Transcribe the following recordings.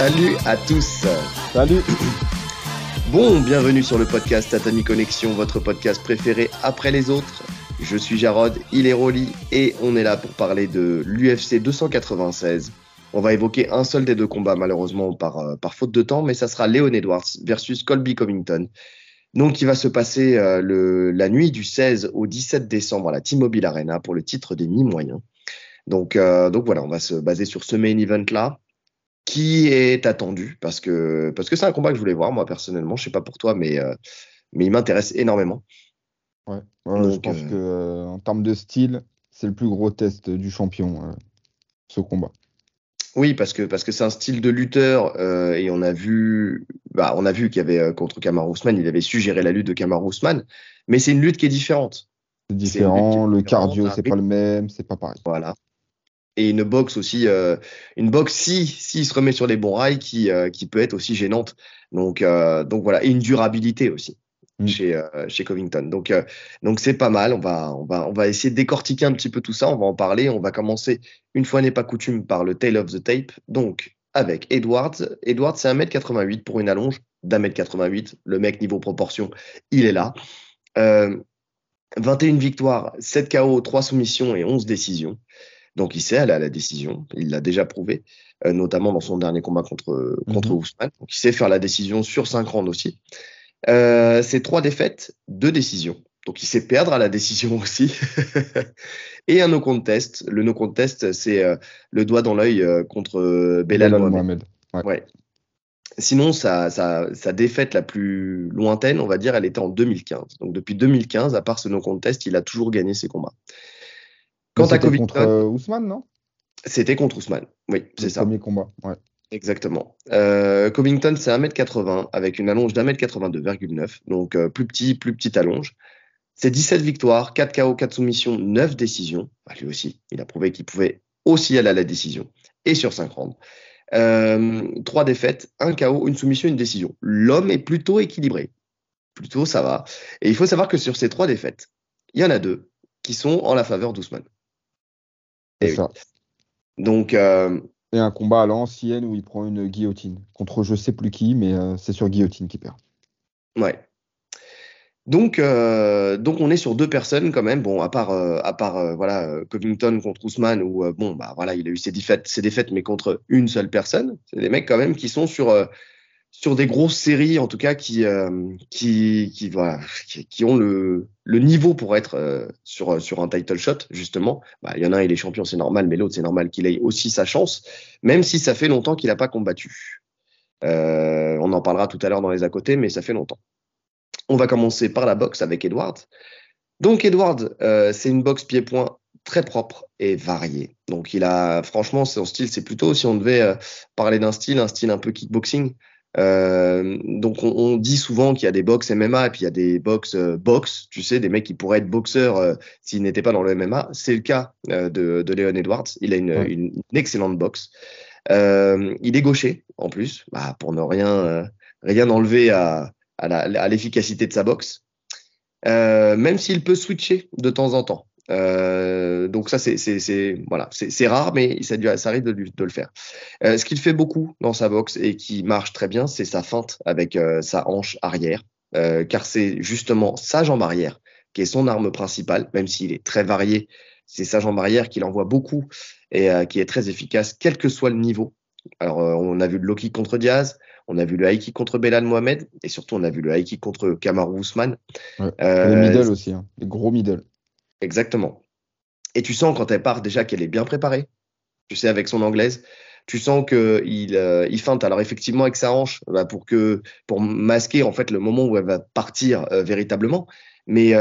Salut à tous. Salut. Bon, bienvenue sur le podcast Tatami Connexion, votre podcast préféré après les autres. Je suis Jarod, il est Rolly et on est là pour parler de l'UFC 296. On va évoquer un seul des deux combats malheureusement par faute de temps, mais ça sera Leon Edwards versus Colby Covington. Donc il va se passer la nuit du 16 au 17 décembre à la T-Mobile Arena pour le titre des mi-moyens. Donc voilà, on va se baser sur ce main event-là, qui est attendu parce que c'est un combat que je voulais voir moi personnellement. Je sais pas pour toi, mais il m'intéresse énormément. Ouais, Donc, je pense que en termes de style, c'est le plus gros test du champion, ce combat. oui, parce que c'est un style de lutteur et on a vu qu'il y avait contre Kamaru Usman, il avait su gérer la lutte de Kamaru Usman, mais c'est une lutte qui est différente. C'est C'est une lutte qui différent, est le différente, cardio, un c'est pas rythme, le même, c'est pas pareil. voilà. Et une boxe aussi, s'il se remet sur les bons rails, qui peut être aussi gênante. Donc voilà, et une durabilité aussi Mm. chez Covington. Donc c'est pas mal. On va essayer de décortiquer un petit peu tout ça. On va en parler. On va commencer, une fois n'est pas coutume, par le tail of the tape. Donc avec Edwards. Edwards, c'est 1m88 pour une allonge d'1m88. Le mec, niveau proportion, il est là. 21 victoires, 7 KO, 3 soumissions et 11 décisions. Donc, il sait aller à la décision. Il l'a déjà prouvé, notamment dans son dernier combat contre Usman. Donc, il sait faire la décision sur 5 rounds aussi. C'est 3 défaites, 2 décisions. Donc, il sait perdre à la décision aussi. Et un no contest. Le no contest, c'est le doigt dans l'œil contre Belal Mohamed. Ouais. Sinon, sa défaite la plus lointaine, on va dire, elle était en 2015. Donc, depuis 2015, à part ce no contest, il a toujours gagné ses combats. Mais Quant à c'était Covington, contre Ousmane, non? c'était contre Usman. Oui, c'est Le ça. premier combat. Ouais. Exactement. Covington, c'est 1m80 avec une allonge d'1m82,9. Donc, plus petite allonge. C'est 17 victoires, 4 KO, 4 soumissions, 9 décisions. Bah, lui aussi, il a prouvé qu'il pouvait aussi aller à la décision. Et sur 5 rounds. 3 défaites, 1 KO, une soumission, une décision. L'homme est plutôt équilibré. Plutôt, ça va. Et il faut savoir que sur ces 3 défaites, il y en a 2 qui sont en la faveur d'Ousmane. C'est Et oui. ça. Donc, Et un combat à l'ancienne où il prend une guillotine. Contre je sais plus qui, mais c'est sur guillotine qu'il perd. ouais. Donc on est sur 2 personnes quand même. Bon, à part voilà, Covington contre Usman où bon bah voilà, il a eu ses défaites, mais contre une seule personne. C'est des mecs quand même qui sont sur des grosses séries, en tout cas voilà, qui ont le niveau pour être sur un title shot justement. Bah, il y en a un, il est champion, c'est normal, mais l'autre c'est normal qu'il ait aussi sa chance, même si ça fait longtemps qu'il n'a pas combattu. On en parlera tout à l'heure dans les à côté, mais ça fait longtemps. On va commencer par la boxe avec Edwards. Donc Edwards, c'est une boxe pied-point très propre et variée. Donc franchement, son style, c'est plutôt, si on devait parler d'un style, un style un peu kickboxing. Donc on dit souvent qu'il y a des box MMA et puis il y a des box boxe, tu sais, des mecs qui pourraient être boxeurs s'ils n'étaient pas dans le MMA. C'est le cas de Leon Edwards. Il a une excellente boxe. Il est gaucher en plus, bah, pour ne rien enlever à l'efficacité de sa boxe, même s'il peut switcher de temps en temps. Donc ça, voilà, c'est rare, mais ça arrive de le faire. Ce qu'il fait beaucoup dans sa boxe et qui marche très bien, c'est sa feinte avec sa hanche arrière, car c'est justement sa jambe arrière qui est son arme principale, même s'il est très varié. C'est sa jambe arrière qu'il envoie beaucoup et qui est très efficace, quel que soit le niveau. Alors, on a vu le low kick contre Diaz, on a vu le high kick contre Belal Mohamed, et surtout, on a vu le high kick contre Kamaru Usman. Ouais. Les middle aussi, hein. Les gros middle. Exactement. Et tu sens quand elle part déjà qu'elle est bien préparée. Tu sais, avec son anglaise, tu sens qu'il feinte. Alors effectivement avec sa hanche, bah, pour masquer en fait le moment où elle va partir véritablement. Mais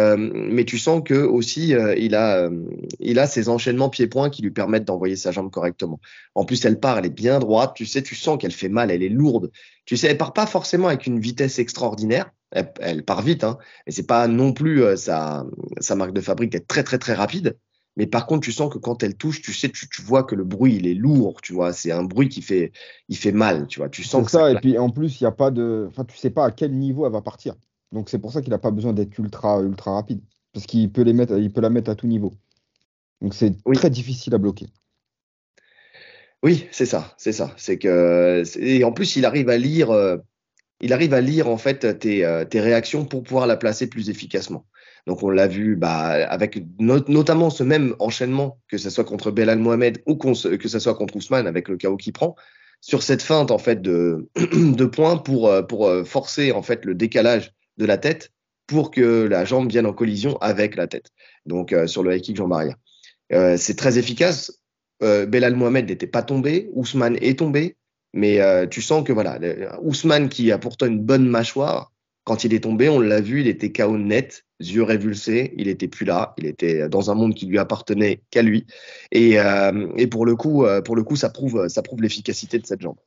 tu sens que aussi il a ses enchaînements pieds-points qui lui permettent d'envoyer sa jambe correctement. En plus, elle part, elle est bien droite. Tu sais, tu sens qu'elle fait mal, elle est lourde. Tu sais, elle part pas forcément avec une vitesse extraordinaire. Elle part vite, hein. Et c'est pas non plus sa marque de fabrique d'être très très très rapide. Mais par contre, tu sens que quand elle touche, tu sais, tu vois que le bruit, il est lourd, tu vois. C'est un bruit il fait mal, tu vois. Tu sens C'est que ça ça, et claque. puis en plus, il y a pas de. Enfin, tu sais pas à quel niveau elle va partir. Donc c'est pour ça qu'il n'a pas besoin d'être ultra rapide. Parce qu'il peut il peut la mettre à tout niveau. Donc c'est Oui. très difficile à bloquer. Oui, c'est ça, c'est ça. Et en plus, il arrive à lire en fait tes réactions pour pouvoir la placer plus efficacement. Donc on l'a vu avec notamment ce même enchaînement, que ce soit contre Belal Mohamed ou que ce soit contre Ousmane avec le KO qu'il prend, sur cette feinte en fait de points pour forcer en fait le décalage de la tête pour que la jambe vienne en collision avec la tête. Donc sur le high kick jambe arrière. C'est très efficace. Belal Mohamed n'était pas tombé, Ousmane est tombé, mais tu sens que voilà, Ousmane qui a pourtant une bonne mâchoire, quand il est tombé, on l'a vu, il était KO net, yeux révulsés, il était plus là, il était dans un monde qui lui appartenait qu'à lui. Et pour le coup, ça prouve l'efficacité de cette jambe.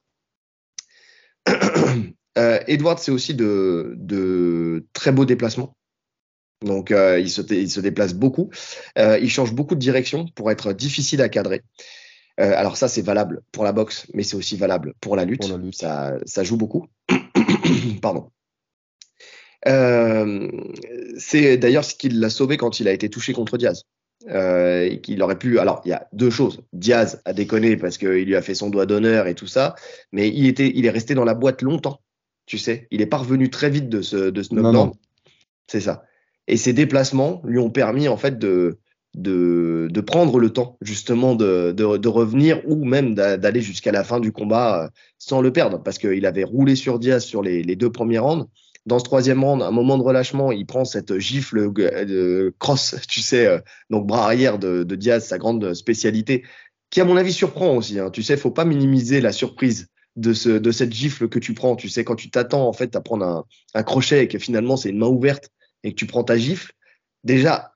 Edward, c'est aussi de très beaux déplacements. Donc, il se déplace beaucoup. Il change beaucoup de direction pour être difficile à cadrer. Alors ça, c'est valable pour la boxe, mais c'est aussi valable pour la lutte. Ça joue beaucoup. Pardon. C'est d'ailleurs ce qui l'a sauvé quand il a été touché contre Diaz. Qu'il aurait pu. Alors, il y a deux choses. Diaz a déconné parce qu'il lui a fait son doigt d'honneur et tout ça, mais il est resté dans la boîte longtemps. Tu sais, il est pas revenu très vite de ce knockdown. Non. C'est ça. Et ces déplacements lui ont permis en fait de prendre le temps justement de revenir ou même d'aller jusqu'à la fin du combat sans le perdre parce qu'il avait roulé sur Diaz sur les deux premiers rounds. Dans ce troisième round, un moment de relâchement, il prend cette gifle de cross, tu sais, donc bras arrière de Diaz, sa grande spécialité, qui à mon avis surprend aussi. Hein. Tu sais, faut pas minimiser la surprise de cette gifle que tu prends. Tu sais, quand tu t'attends en fait à prendre un crochet et que finalement c'est une main ouverte et que tu prends ta gifle, déjà,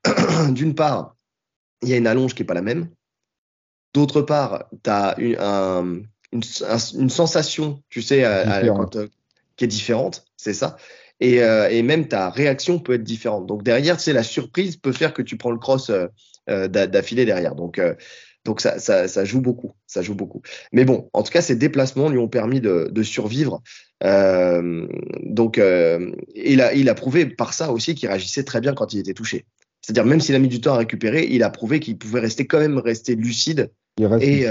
d'une part, il y a une allonge qui n'est pas la même. D'autre part, tu as une sensation, tu sais, qui est différente, c'est ça. Et même ta réaction peut être différente. Donc derrière, tu sais, la surprise peut faire que tu prends le cross d'affilée derrière. Donc ça joue beaucoup. Ça joue beaucoup. Mais bon, en tout cas, ces déplacements lui ont permis de survivre. Il a prouvé par ça aussi qu'il réagissait très bien quand il était touché. C'est-à-dire, même s'il a mis du temps à récupérer, il a prouvé qu'il pouvait quand même rester lucide et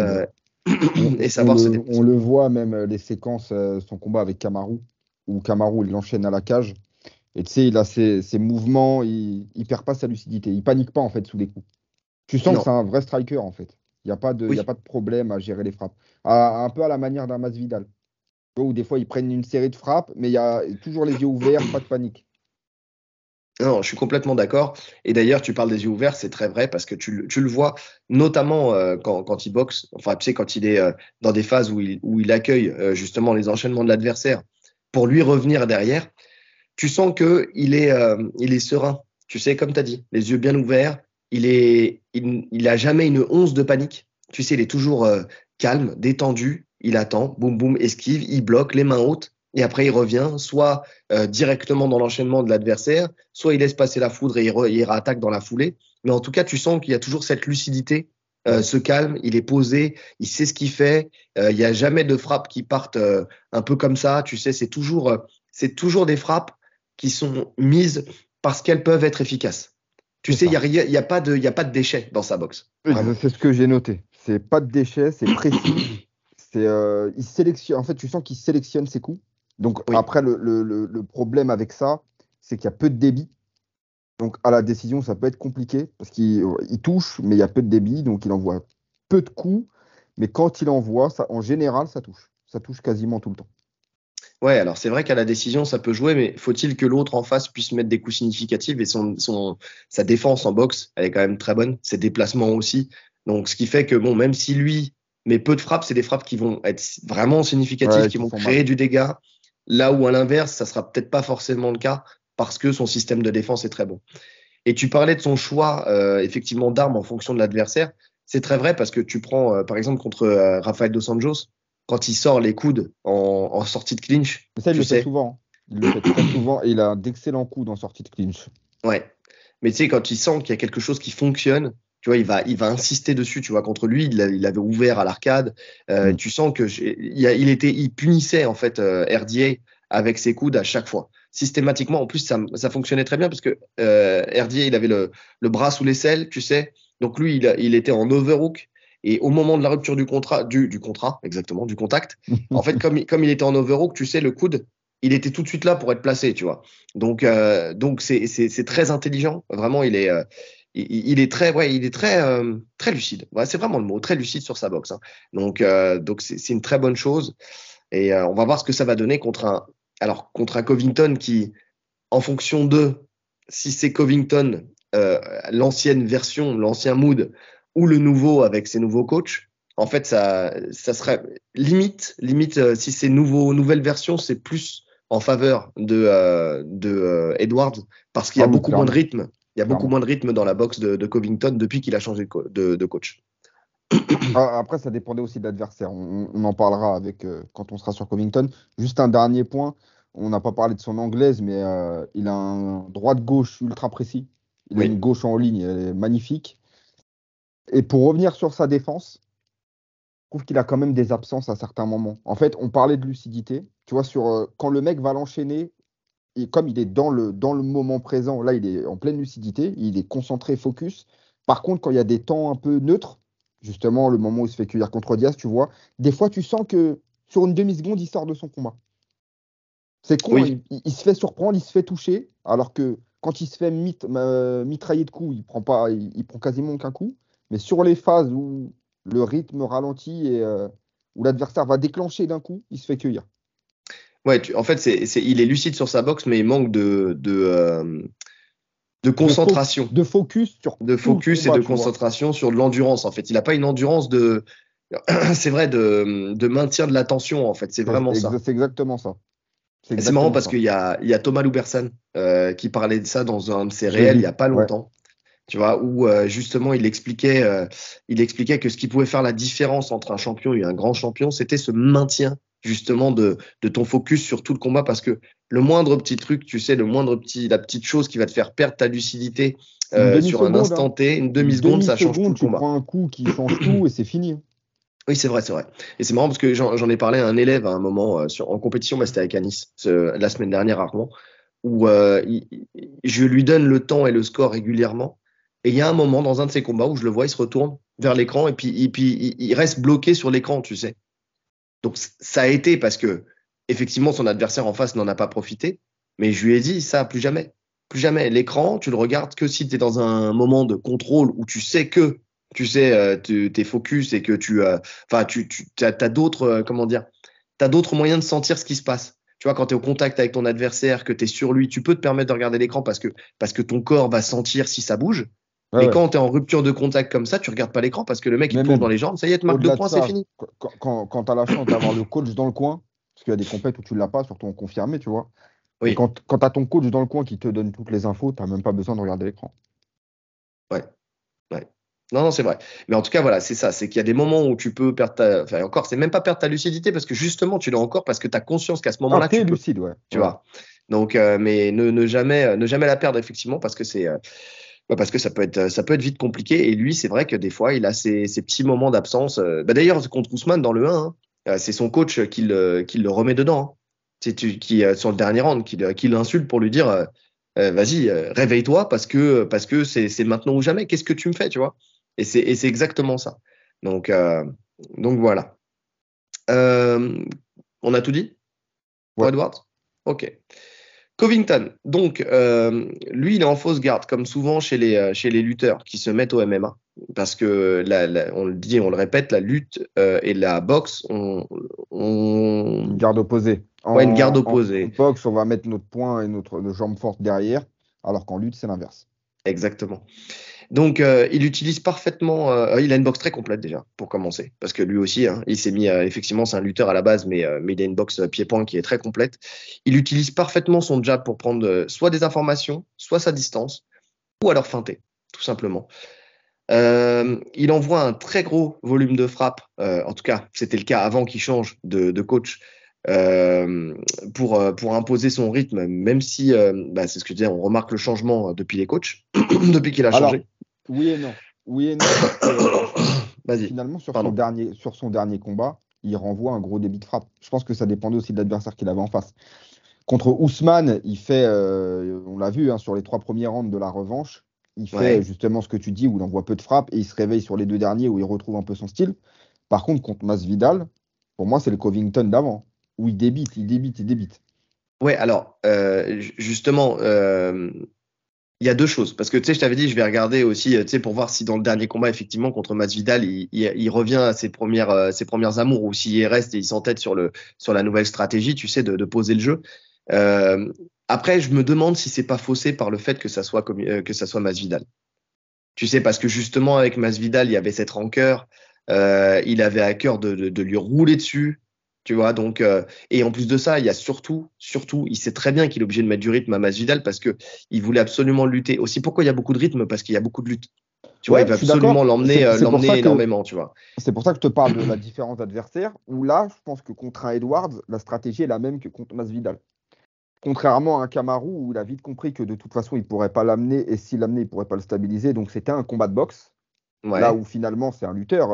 savoir se déplacer. On le voit même les séquences, son combat avec Kamaru, où Kamaru il l'enchaîne à la cage. Et tu sais, il a ses mouvements, il perd pas sa lucidité. Il panique pas en fait sous les coups. Tu sens que c'est un vrai striker en fait. Il n'y a pas de problème à gérer les frappes. Un peu à la manière d'un Masvidal. Où des fois ils prennent une série de frappes, mais il y a toujours les yeux ouverts, pas de panique. Non, je suis complètement d'accord. Et d'ailleurs, tu parles des yeux ouverts, c'est très vrai parce que tu le vois notamment quand il boxe. Enfin, tu sais, quand il est dans des phases où il accueille justement les enchaînements de l'adversaire pour lui revenir derrière. Tu sens qu'il est serein. Tu sais, comme tu as dit, les yeux bien ouverts. Il a jamais une once de panique. Tu sais, il est toujours calme, détendu. Il attend, boum, boum, esquive, il bloque, les mains hautes. Et après, il revient, soit directement dans l'enchaînement de l'adversaire, soit il laisse passer la foudre et il réattaque dans la foulée. Mais en tout cas, tu sens qu'il y a toujours cette lucidité, ce calme, il est posé, il sait ce qu'il fait. Il n'y a jamais de frappes qui partent un peu comme ça. Tu sais, c'est toujours des frappes qui sont mises parce qu'elles peuvent être efficaces. Tu sais, il n'y a pas de déchets dans sa boxe. C'est ce que j'ai noté. C'est pas de déchets, c'est précis. Il sélectionne, en fait, tu sens qu'il sélectionne ses coups. Donc après, le problème avec ça, c'est qu'il y a peu de débit. Donc à la décision, ça peut être compliqué parce qu'il touche, mais il y a peu de débit, donc il envoie peu de coups. Mais quand il envoie, en général, ça touche. Ça touche quasiment tout le temps. Ouais, alors c'est vrai qu'à la décision, ça peut jouer, mais faut-il que l'autre en face puisse mettre des coups significatifs et sa défense en boxe, elle est quand même très bonne, ses déplacements aussi. Donc ce qui fait que, bon, même si lui met peu de frappes, c'est des frappes qui vont être vraiment significatives, qui vont créer du dégât. Là où à l'inverse, ça sera peut-être pas forcément le cas parce que son système de défense est très bon. Et tu parlais de son choix, effectivement, d'armes en fonction de l'adversaire. C'est très vrai parce que tu prends, par exemple, contre Rafael Dos Anjos, quand il sort les coudes en sortie de clinch. Mais ça, il le fait souvent. Il le fait très souvent et il a d'excellents coudes en sortie de clinch. Ouais. Mais tu sais, quand il sent qu'il y a quelque chose qui fonctionne, tu vois, il va insister dessus. Tu vois, contre lui, il avait ouvert à l'arcade. Tu sens que il punissait en fait RDA avec ses coudes à chaque fois. Systématiquement, en plus, ça fonctionnait très bien parce que RDA, il avait le bras sous l'aisselle, tu sais. Donc lui, il était en overhook Et au moment de la rupture du contrat, exactement, du contact, en fait, comme il était en overhook, tu sais, le coude, il était tout de suite là pour être placé, tu vois. Donc c'est très intelligent. Vraiment, il est très lucide. Ouais, c'est vraiment le mot, très lucide sur sa boxe, hein. Donc c'est une très bonne chose. Et on va voir ce que ça va donner contre un Covington qui, en fonction de si c'est Covington, l'ancienne version, l'ancien mood, ou le nouveau avec ses nouveaux coachs, en fait, ça serait limite, si c'est nouvelle version, c'est plus en faveur de Edwards, parce qu'il y Ah a oui, beaucoup moins de clairement, rythme. Il y a beaucoup clairement. moins de rythme dans la boxe de Covington depuis qu'il a changé de coach. Après, ça dépendait aussi de l'adversaire. On en parlera avec, quand on sera sur Covington. Juste un dernier point. On n'a pas parlé de son anglaise, mais il a un droit-gauche ultra précis. Il a une Oui, gauche en ligne, elle est magnifique. Et pour revenir sur sa défense, je trouve qu'il a quand même des absences à certains moments. En fait, on parlait de lucidité. Tu vois, quand le mec va l'enchaîner, et comme il est dans le moment présent, là, il est en pleine lucidité, il est concentré, focus. Par contre, quand il y a des temps un peu neutres, justement, le moment où il se fait cueillir contre Diaz, tu vois, des fois, tu sens que sur une demi-seconde, il sort de son combat. C'est con, hein, oui, il se fait surprendre, il se fait toucher, alors que quand il se fait mitrailler de coups, il prend quasiment aucun coup. Mais sur les phases où le rythme ralentit et où l'adversaire va déclencher d'un coup, il se fait cueillir. ouais. En fait, il est lucide sur sa boxe, mais il manque de concentration, De focus sur de tout le focus et combat, de tu vois. concentration sur de l'endurance. En fait, il n'a pas une endurance c'est vrai, de maintien de l'attention. En fait, c'est vraiment ça. C'est exactement ça. C'est Et c'est marrant exactement parce ça. qu'il y a Thomas Loubersan qui parlait de ça dans un de ses Je l'ai réels il y a vu. pas Ouais. longtemps. Tu vois, où justement il expliquait que ce qui pouvait faire la différence entre un champion et un grand champion, c'était ce maintien justement de ton focus sur tout le combat, parce que le moindre petit truc, tu sais, la petite chose qui va te faire perdre ta lucidité Une sur un demi-seconde, instant hein. T, une Une demi-seconde, ça change tout demi-seconde, le tu combat. prends un coup qui change tout et c'est fini. Oui, c'est vrai, c'est vrai. Et c'est marrant parce que j'en ai parlé à un élève à un moment en compétition, bah, c'était avec Anis la semaine dernière rarement, où je lui donne le temps et le score régulièrement. Et il y a un moment dans un de ses combats où je le vois, il se retourne vers l'écran et puis il reste bloqué sur l'écran, tu sais. Donc ça a été parce que effectivement son adversaire en face n'en a pas profité, mais je lui ai dit ça, plus jamais. Plus jamais. L'écran, tu le regardes que si tu es dans un moment de contrôle où tu es focus et que enfin, tu as d'autres, comment dire, t'as d'autres moyens de sentir ce qui se passe. Tu vois, quand tu es au contact avec ton adversaire, que tu es sur lui, tu peux te permettre de regarder l'écran parce que ton corps va sentir si ça bouge. Ouais, Mais ouais. quand tu es en rupture de contact comme ça, tu regardes pas l'écran parce que le mec, il te Mais plonge dans même, les jambes. Ça y est, te marque deux au-delà de points, c'est ça, fini. quand tu as la chance d'avoir le coach dans le coin, parce qu'il y a des compètes où tu l'as pas, surtout en confirmé, tu vois. Mais Oui, quand tu as ton coach dans le coin qui te donne toutes les infos, tu n'as même pas besoin de regarder l'écran. ouais. Ouais. Non, non, c'est vrai. Mais en tout cas, voilà, c'est ça. C'est qu'il y a des moments où tu peux perdre Enfin, encore, c'est même pas perdre ta lucidité parce que justement, tu l'as encore parce que tu as conscience qu'à ce Ah, moment-là, tu t'es peux. lucide, ouais. Tu Ouais. vois. Donc, mais ne jamais la perdre, effectivement, parce que parce que ça peut être vite compliqué. Et lui, c'est vrai que des fois, il a ces petits moments d'absence. Bah, d'ailleurs, contre Ousmane dans le 1, hein, c'est son coach qui le remet dedans, hein. Sur le dernier round, qui l'insulte pour lui dire vas-y, réveille-toi parce que c'est maintenant ou jamais. Qu'est-ce que tu me fais, tu vois? Et c'est exactement ça. Donc, euh, donc voilà. Euh, on a tout dit pour Ouais. Edwards? Ok. Covington, donc, lui, il est en fausse garde, comme souvent chez les lutteurs qui se mettent au MMA. Parce que, on le dit, on le répète, la lutte et la boxe Une garde opposée. ouais, une garde En opposée. boxe, on va mettre notre poing et nos jambes fortes derrière, alors qu'en lutte, c'est l'inverse. Exactement. Donc, il utilise parfaitement. Il a une boxe très complète déjà, pour commencer. Parce que lui aussi, hein, il s'est mis. Effectivement, c'est un lutteur à la base, mais il a une boxe pied-point qui est très complète. Il utilise parfaitement son jab pour prendre soit des informations, soit sa distance, ou alors feinter, tout simplement. Il envoie un très gros volume de frappe. En tout cas, c'était le cas avant qu'il change de coach. Pour imposer son rythme, même si, c'est ce que je disais, on remarque le changement depuis les coachs, depuis qu'il a Alors, changé. oui et non. Oui et non, parce que Vas-y, finalement, pardon. sur son dernier combat, il renvoie un gros débit de frappe. Je pense que ça dépendait aussi de l'adversaire qu'il avait en face. Contre Ousmane, on l'a vu hein, sur les 3 premiers rounds de la revanche, Il fait Ouais. justement ce que tu dis, où il envoie peu de frappes, et il se réveille sur les 2 derniers, où il retrouve un peu son style. Par contre, contre Masvidal, pour moi, c'est le Covington d'avant, où il débite, il débite, il débite. Ouais, alors, justement, il y a deux choses. Parce que, tu sais, je t'avais dit, je vais regarder aussi, tu sais, pour voir si dans le dernier combat, effectivement, contre Masvidal, il revient à ses premières amours ou s'il y reste et il s'entête sur la nouvelle stratégie, tu sais, de poser le jeu. Euh, Après, je me demande si c'est pas faussé par le fait que ça soit Masvidal. Tu sais, parce que justement, avec Masvidal, il y avait cette rancœur. Il avait à cœur de lui rouler dessus. Tu vois, donc, et en plus de ça, il y a surtout, il sait très bien qu'il est obligé de mettre du rythme à Masvidal parce que il voulait absolument lutter. Aussi, pourquoi il y a beaucoup de rythme? Parce qu'il y a beaucoup de lutte. Tu vois, il Ouais, veut je suis absolument d'accord. l'emmener énormément, tu vois. C'est pour ça que je te parle de la différence d'adversaire, où là, je pense que contre un Edwards, la stratégie est la même que contre Masvidal. Contrairement à un Kamaru, où il a vite compris que de toute façon, il ne pourrait pas l'amener, et s'il l'amenait, il ne pourrait pas le stabiliser. Donc c'était un combat de boxe. Là Ouais. où finalement, c'est un lutteur,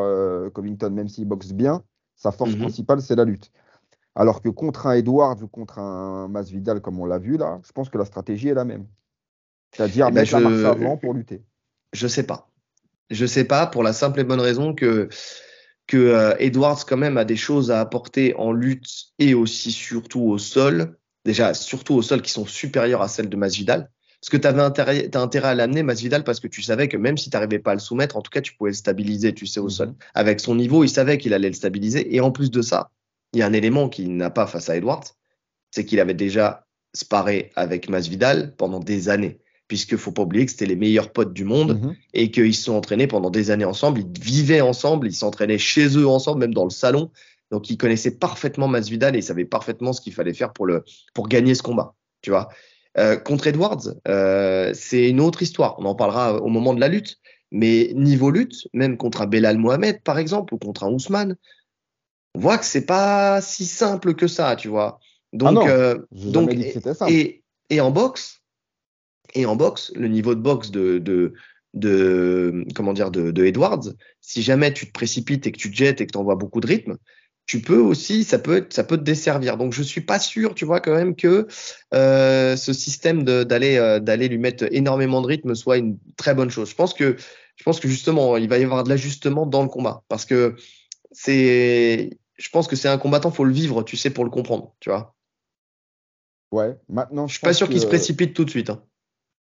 Covington, même s'il boxe bien, sa force Mhm. principale, c'est la lutte. Alors que contre un Edwards ou contre un Masvidal, comme on l'a vu là, je pense que la stratégie est la même. C'est-à-dire Eh ben, mettre la marche avant pour lutter. je sais pas. Je sais pas pour la simple et bonne raison que Edwards quand même a des choses à apporter en lutte et aussi surtout au sol. Déjà, surtout au sol qui sont supérieures à celles de Masvidal. Parce que t'as intérêt à l'amener, Masvidal, parce que tu savais que même si tu n'arrivais pas à le soumettre, en tout cas, tu pouvais le stabiliser, tu sais, au sol. Mhm. Avec son niveau, il savait qu'il allait le stabiliser. Et en plus de ça, il y a un élément qu'il n'a pas face à Edwards, c'est qu'il avait déjà sparé avec Masvidal pendant des années. Puisqu'il ne faut pas oublier que c'était les meilleurs potes du monde Mhm. et qu'ils se sont entraînés pendant des années ensemble. Ils vivaient ensemble, ils s'entraînaient chez eux ensemble, même dans le salon. Donc, ils connaissaient parfaitement Masvidal et ils savaient parfaitement ce qu'il fallait faire pour gagner ce combat. Tu vois. Contre Edwards, c'est une autre histoire. On en parlera au moment de la lutte. Mais niveau lutte, même contre un Belal Mohamed, par exemple, ou contre un Ousmane, on voit que c'est pas si simple que ça, tu vois. Ah Donc, non, euh, j'ai jamais donc dit que c'était simple. et, et en boxe, le niveau de boxe comment dire, de Edwards, si jamais tu te précipites et que tu te jettes et que tu envoies beaucoup de rythme, tu peux aussi, ça peut te desservir. Donc, je suis pas sûr, tu vois, quand même que ce système d'aller lui mettre énormément de rythme soit une très bonne chose. Je pense que justement, il va y avoir de l'ajustement dans le combat parce que je pense que c'est un combattant, faut le vivre, tu sais, pour le comprendre, tu vois. Ouais, maintenant, Je je suis pas pense sûr qu'il se que précipite tout de suite, hein.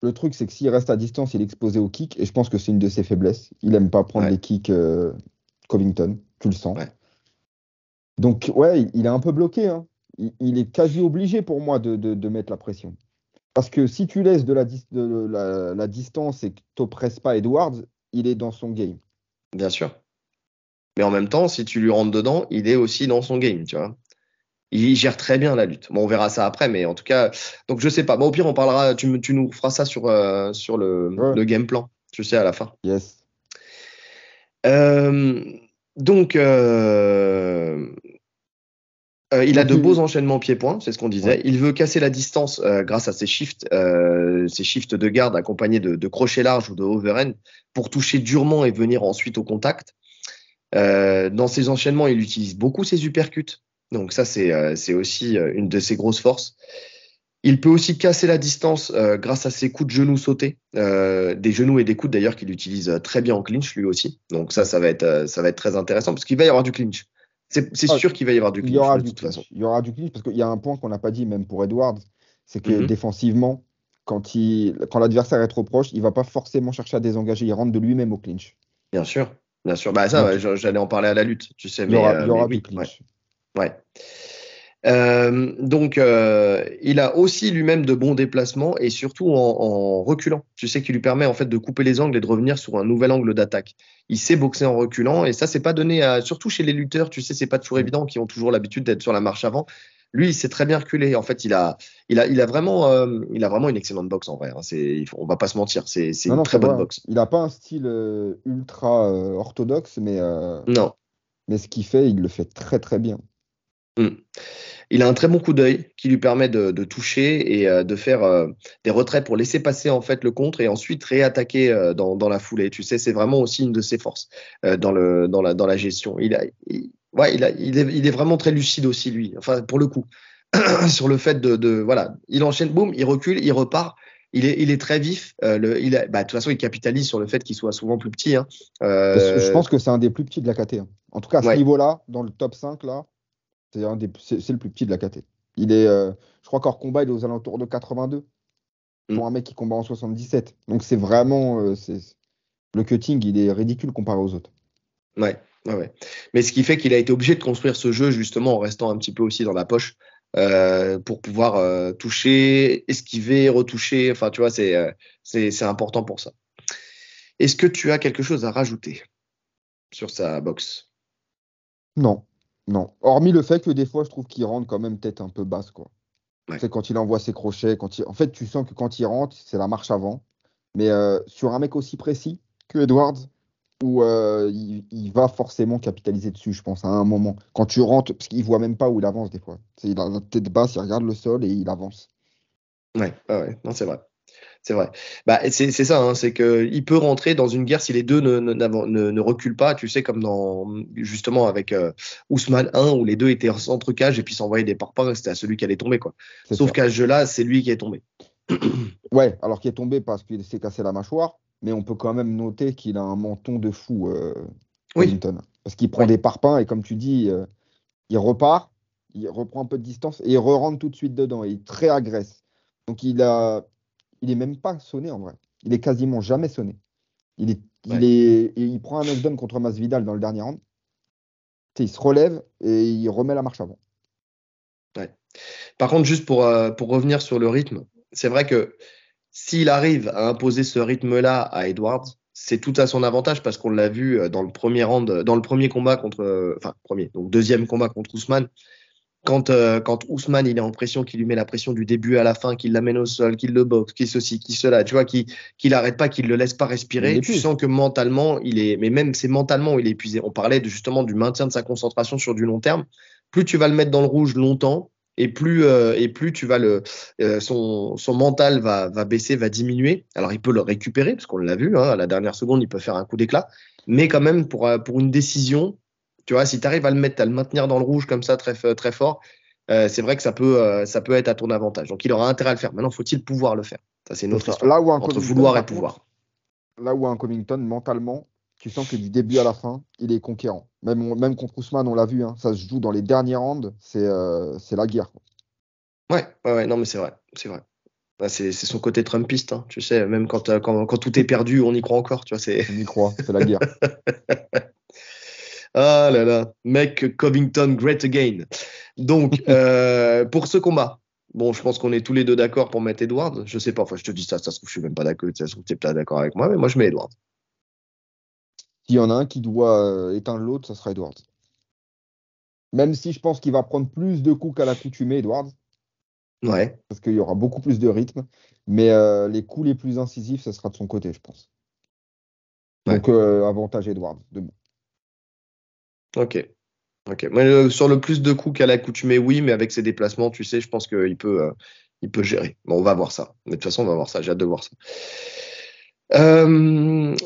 le truc, c'est que s'il reste à distance, il est exposé au kick, et je pense que c'est une de ses faiblesses. Il aime pas prendre Ouais, les kicks Covington, tu le sens. ouais. Donc, ouais, il est un peu bloqué, hein. Il est quasi obligé pour moi de mettre la pression. Parce que si tu laisses la distance et que tu n'oppresses pas Edwards, il est dans son game. Bien sûr. Mais en même temps, si tu lui rentres dedans, il est aussi dans son game, tu vois. Il gère très bien la lutte. Bon, on verra ça après, mais en tout cas, donc je sais pas. Bon, au pire, on parlera, tu nous feras ça sur Ouais, le game plan, tu sais, à la fin. yes. Euh, donc, il a Donc, de beaux enchaînements pieds-points, c'est ce qu'on ouais. disait. Il veut casser la distance grâce à ses shifts de garde accompagnés de crochets larges ou de overhand pour toucher durement et venir ensuite au contact. Dans ses enchaînements, il utilise beaucoup ses uppercuts. Donc ça, c'est aussi une de ses grosses forces. Il peut aussi casser la distance grâce à ses coups de genoux sautés, des genoux et des coudes d'ailleurs qu'il utilise très bien en clinch lui aussi. Donc ça va être très intéressant parce qu'il va y avoir du clinch. C'est Ah, sûr qu'il va y avoir du il y clinch aura de du toute façon. clinch. Il y aura du clinch parce qu'il y a un point qu'on n'a pas dit, même pour Edwards, c'est que Mhm. défensivement, quand l'adversaire est trop proche, il va pas forcément chercher à désengager, il rentre de lui-même au clinch. Bien sûr, bien sûr. Bah ça, ouais, Donc, j'allais en parler à la lutte, tu sais, il y mais aura du oui, ouais, clinch. ouais. Il a aussi lui-même de bons déplacements et surtout en reculant. Tu sais, qui lui permet en fait de couper les angles et de revenir sur un nouvel angle d'attaque. Il sait boxer en reculant et ça, c'est pas donné surtout chez les lutteurs. Tu sais, c'est pas toujours Mm. évident qui ont toujours l'habitude d'être sur la marche avant. Lui, il sait très bien reculer. En fait, il a vraiment une excellente boxe en vrai, hein. On va pas se mentir, c'est Non, une non, très c'est vrai, bonne hein. boxe. Il n'a pas un style ultra orthodoxe, Non. mais ce qu'il fait, il le fait très très bien. Mm. Il a un très bon coup d'œil qui lui permet de toucher et de faire des retraits pour laisser passer en fait le contre et ensuite réattaquer dans la foulée. Tu sais, c'est vraiment aussi une de ses forces dans la gestion. Ouais, il est vraiment très lucide aussi, lui. Enfin, pour le coup, sur le fait voilà, il enchaîne, boum, il recule, il repart. il est très vif. De toute façon, il capitalise sur le fait qu'il soit souvent plus petit. Hein. Je pense que c'est un des plus petits de la KT, hein. En tout cas, à ce Ouais. niveau-là, dans le top 5, là, c'est le plus petit de la KT. Je crois qu'hors combat, il est aux alentours de 82 Mm. pour un mec qui combat en 77. Donc c'est vraiment. Le cutting, il est ridicule comparé aux autres. Ouais, ouais, ouais. Mais ce qui fait qu'il a été obligé de construire ce jeu justement en restant un petit peu aussi dans la poche pour pouvoir toucher, esquiver, retoucher. Enfin, tu vois, c'est important pour ça. Est-ce que tu as quelque chose à rajouter sur sa boxe? Non, non. Hormis le fait que des fois, je trouve qu'il rentre quand même tête un peu basse, quoi. Ouais. C'est quand il envoie ses crochets, en fait, tu sens que quand il rentre, c'est la marche avant. Mais sur un mec aussi précis que Edwards, où il va forcément capitaliser dessus, je pense, à un moment. Quand tu rentres, parce qu'il voit même pas où il avance des fois. Il a la tête basse, il regarde le sol et il avance. Ouais, ouais, ouais. Non, c'est vrai. C'est vrai. Bah, c'est ça, hein, c'est qu'il peut rentrer dans une guerre si les deux ne reculent pas, tu sais, comme justement avec Ousmane 1, où les deux étaient en centre-cage et puis s'envoyaient des parpaings, c'était à celui qui allait tomber, quoi. C'est Sauf ça. qu'à ce jeu-là, c'est lui qui est tombé. Ouais, alors qu'il est tombé parce qu'il s'est cassé la mâchoire, mais on peut quand même noter qu'il a un menton de fou, Oui, Covington. Parce qu'il prend oui, des parpaings et comme tu dis, il repart, il reprend un peu de distance et il re-rentre tout de suite dedans. Et il est très agresse. Donc il est même pas sonné en vrai. Il est quasiment jamais sonné. ouais, Il prend un knockdown contre Masvidal dans le dernier round. Tu sais, il se relève et il remet la marche avant. ouais. Par contre, juste pour revenir sur le rythme, c'est vrai que s'il arrive à imposer ce rythme-là à Edwards, c'est tout à son avantage parce qu'on l'a vu dans le premier round, dans le premier combat contre, enfin premier, donc deuxième combat contre Ousmane. Quand Ousmane il est en pression, qu'il lui met la pression du début à la fin, qu'il l'amène au sol, qu'il le boxe, qu'il ceci, qu'il cela, tu vois, qu'il arrête pas, qu'il le laisse pas Mais il respirer, tu épuise. sens que mentalement il est, mais même c'est mentalement où il est épuisé. On parlait justement du maintien de sa concentration sur du long terme. Plus tu vas le mettre dans le rouge longtemps, et plus tu vas son mental va baisser, va diminuer. Alors il peut le récupérer parce qu'on l'a vu, hein, à la dernière seconde il peut faire un coup d'éclat, mais quand même pour une décision. Tu vois, si tu arrives à le maintenir dans le rouge comme ça très, très fort, c'est vrai que ça peut être à ton avantage. Donc, il aura intérêt à le faire. Maintenant, faut-il pouvoir le faire? Ça, c'est une C'est autre ça. histoire. Entre vouloir et pouvoir. Là où un Covington, mentalement, tu sens que du début à la fin, il est conquérant. Même contre Ousmane, on l'a vu, hein, ça se joue dans les derniers rounds, c'est la guerre, quoi. Ouais, ouais, ouais, non, mais c'est vrai. C'est vrai. Ouais, c'est son côté Trumpiste. Hein, tu sais, même quand tout est perdu, on y croit encore. Tu vois, c'est. On y croit, c'est la guerre. Ah là là, mec Covington, great again. Donc, pour ce combat, bon, je pense qu'on est tous les deux d'accord pour mettre Edwards. Je sais pas, enfin, je te dis ça se trouve, je suis même pas d'accord. Ça se trouve, tu es pas d'accord avec moi, mais moi, je mets Edwards. S'il y en a un qui doit éteindre l'autre, ça sera Edwards. Même si je pense qu'il va prendre plus de coups qu'à l'accoutumée, Edwards, Ouais, parce qu'il y aura beaucoup plus de rythme. Mais les coups les plus incisifs, ça sera de son côté, je pense. ouais, Donc, avantage Edwards, de bon. ok. Ok. Moi, sur le plus de coups qu'à l'accoutumée, oui, mais avec ses déplacements, tu sais, je pense qu'il peut gérer. Bon, on va voir ça. Mais de toute façon, on va voir ça. J'ai hâte de voir ça.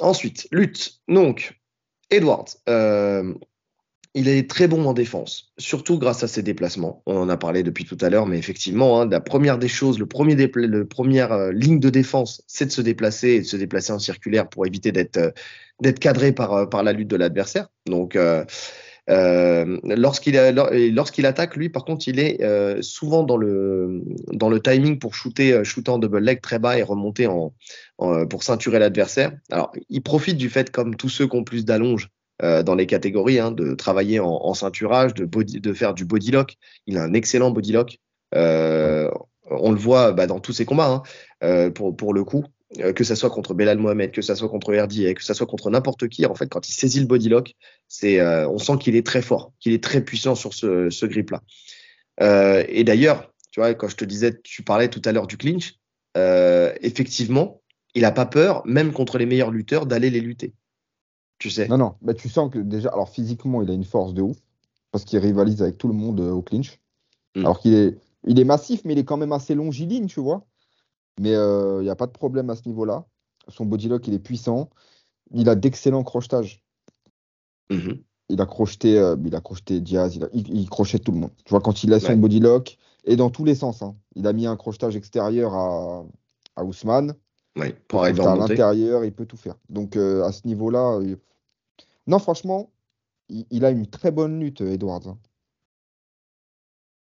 Ensuite, lutte. Donc, Edwards, il est très bon en défense, surtout grâce à ses déplacements. On en a parlé depuis tout à l'heure, mais effectivement, hein, la première des choses, le première ligne de défense, c'est de se déplacer et de se déplacer en circulaire pour éviter d'être cadré par la lutte de l'adversaire. Donc, lorsqu'il attaque, lui, par contre, il est souvent dans le timing pour shooter en double leg très bas et remonter pour ceinturer l'adversaire. Alors, il profite du fait, comme tous ceux qui ont plus d'allonge dans les catégories, hein, de travailler en ceinturage, de faire du body lock. Il a un excellent body lock. Ouais. Euh, on le voit dans tous ses combats, hein, pour le coup. Que ça soit contre Belal Mohamed, que ça soit contre RDA, que ça soit contre n'importe qui, en fait, quand il saisit le body lock, on sent qu'il est très fort, qu'il est très puissant sur ce grip-là. Et d'ailleurs, tu vois, quand je te disais, tu parlais tout à l'heure du clinch, effectivement, il n'a pas peur, même contre les meilleurs lutteurs, d'aller les lutter. Tu Non, sais. non, mais tu sens que déjà, alors physiquement, il a une force de ouf, parce qu'il rivalise avec tout le monde au clinch. Mm. Alors il est massif, mais il est quand même assez longiligne, tu vois. Mais il n'y a pas de problème à ce niveau-là. Son body lock, il est puissant. Il a d'excellents crochetages. Mhm. Il a crocheté Diaz, il crochette tout le monde. Tu vois, quand il laisse son Ouais. body lock, et dans tous les sens, hein. Il a mis un crochetage extérieur à Ousmane. Oui, Je pour trouve arriver à qu'à remonter. l'intérieur, il peut tout faire. Donc, à ce niveau-là, non, franchement, il a une très bonne lutte, Edwards, hein.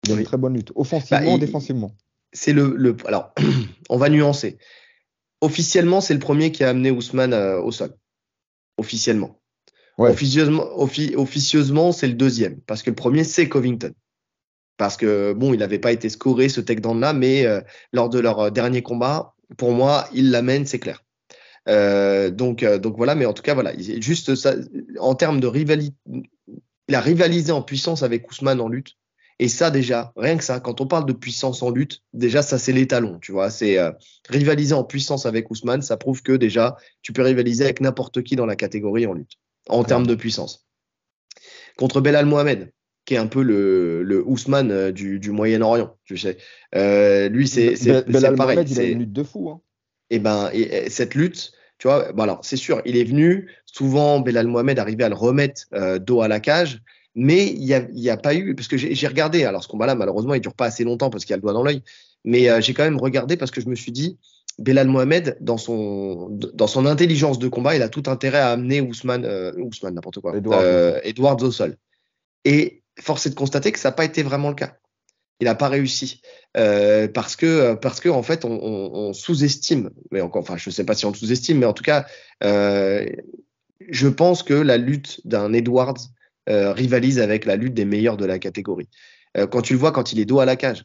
Il a une Oui. très bonne lutte, Bah, offensivement, défensivement. c'est alors, on va nuancer. Officiellement, c'est le premier qui a amené Ousmane au sol. Officiellement. Ouais, Officieusement, c'est le deuxième. Parce que le premier, c'est Covington. Parce que, bon, il n'avait pas été scoré, ce takedown-là, mais lors de leur dernier combat, pour moi, il l'amène, c'est clair. Donc voilà, mais en tout cas, voilà. Juste ça, en termes de rivalité, il a rivalisé en puissance avec Ousmane en lutte. Et ça, déjà, rien que ça, quand on parle de puissance en lutte, déjà, ça, c'est l'étalon, tu vois. C'est rivaliser en puissance avec Ousmane, ça prouve que déjà, tu peux rivaliser avec n'importe qui dans la catégorie en lutte, en termes de clairement. puissance. Contre Belal Mohamed, qui est un peu le Ousmane du Moyen-Orient, tu sais. Lui, c'est Belal pareil. Mohamed, il a une lutte de fou, hein. Et cette lutte, tu vois, bon alors c'est sûr, il est venu, souvent Belal Mohamed arrivait à le remettre dos à la cage, mais il y a pas eu, parce que j'ai regardé, alors ce combat-là, malheureusement, il dure pas assez longtemps parce qu'il y a le doigt dans l'œil, mais j'ai quand même regardé parce que je me suis dit, Belal Mohamed, dans son intelligence de combat, il a tout intérêt à amener Ousmane, n'importe quoi, Edwards aussi. Edwards au sol. Et force est de constater que ça n'a pas été vraiment le cas. Il n'a pas réussi parce que en fait on sous-estime, mais encore, enfin je sais pas si on le sous-estime, mais en tout cas euh, je pense que la lutte d'un Edwards rivalise avec la lutte des meilleurs de la catégorie. Quand tu le vois quand il est dos à la cage,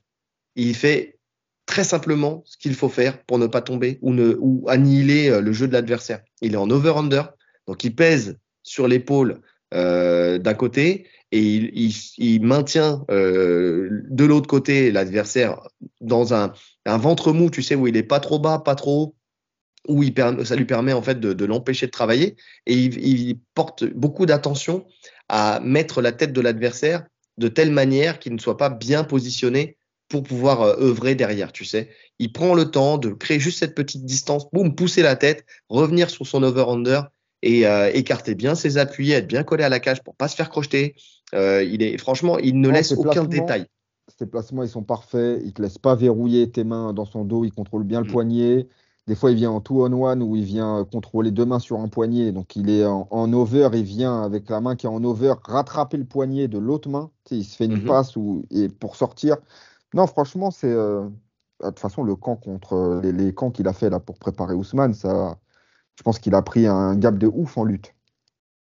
il fait très simplement ce qu'il faut faire pour ne pas tomber ou annihiler le jeu de l'adversaire. Il est en over-under, donc il pèse sur l'épaule d'un côté et il maintient de l'autre côté l'adversaire dans un ventre mou, tu sais, où il est pas trop bas, pas trop haut, où ça lui permet en fait de l'empêcher de travailler et il porte beaucoup d'attention à mettre la tête de l'adversaire de telle manière qu'il ne soit pas bien positionné pour pouvoir œuvrer derrière, tu sais. Il prend le temps de créer juste cette petite distance, boum, pousser la tête, revenir sur son over-under et écarter bien ses appuis, être bien collé à la cage pour pas se faire crocheter. Franchement, il ne Non, laisse aucun détail. ses placements, ils sont parfaits. Il te laisse pas verrouiller tes mains dans son dos. Il contrôle bien le Mm. poignet. Des fois, il vient en two-on-one où il vient contrôler deux mains sur un poignet. Donc, il est en over. Il vient avec la main qui est en over rattraper le poignet de l'autre main. Tu sais, il se fait une Mhm. passe et pour sortir. Non, franchement, c'est. De toute façon, le camp contre les camps qu'il a fait là pour préparer Ousmane, ça, je pense qu'il a pris un gap de ouf en lutte.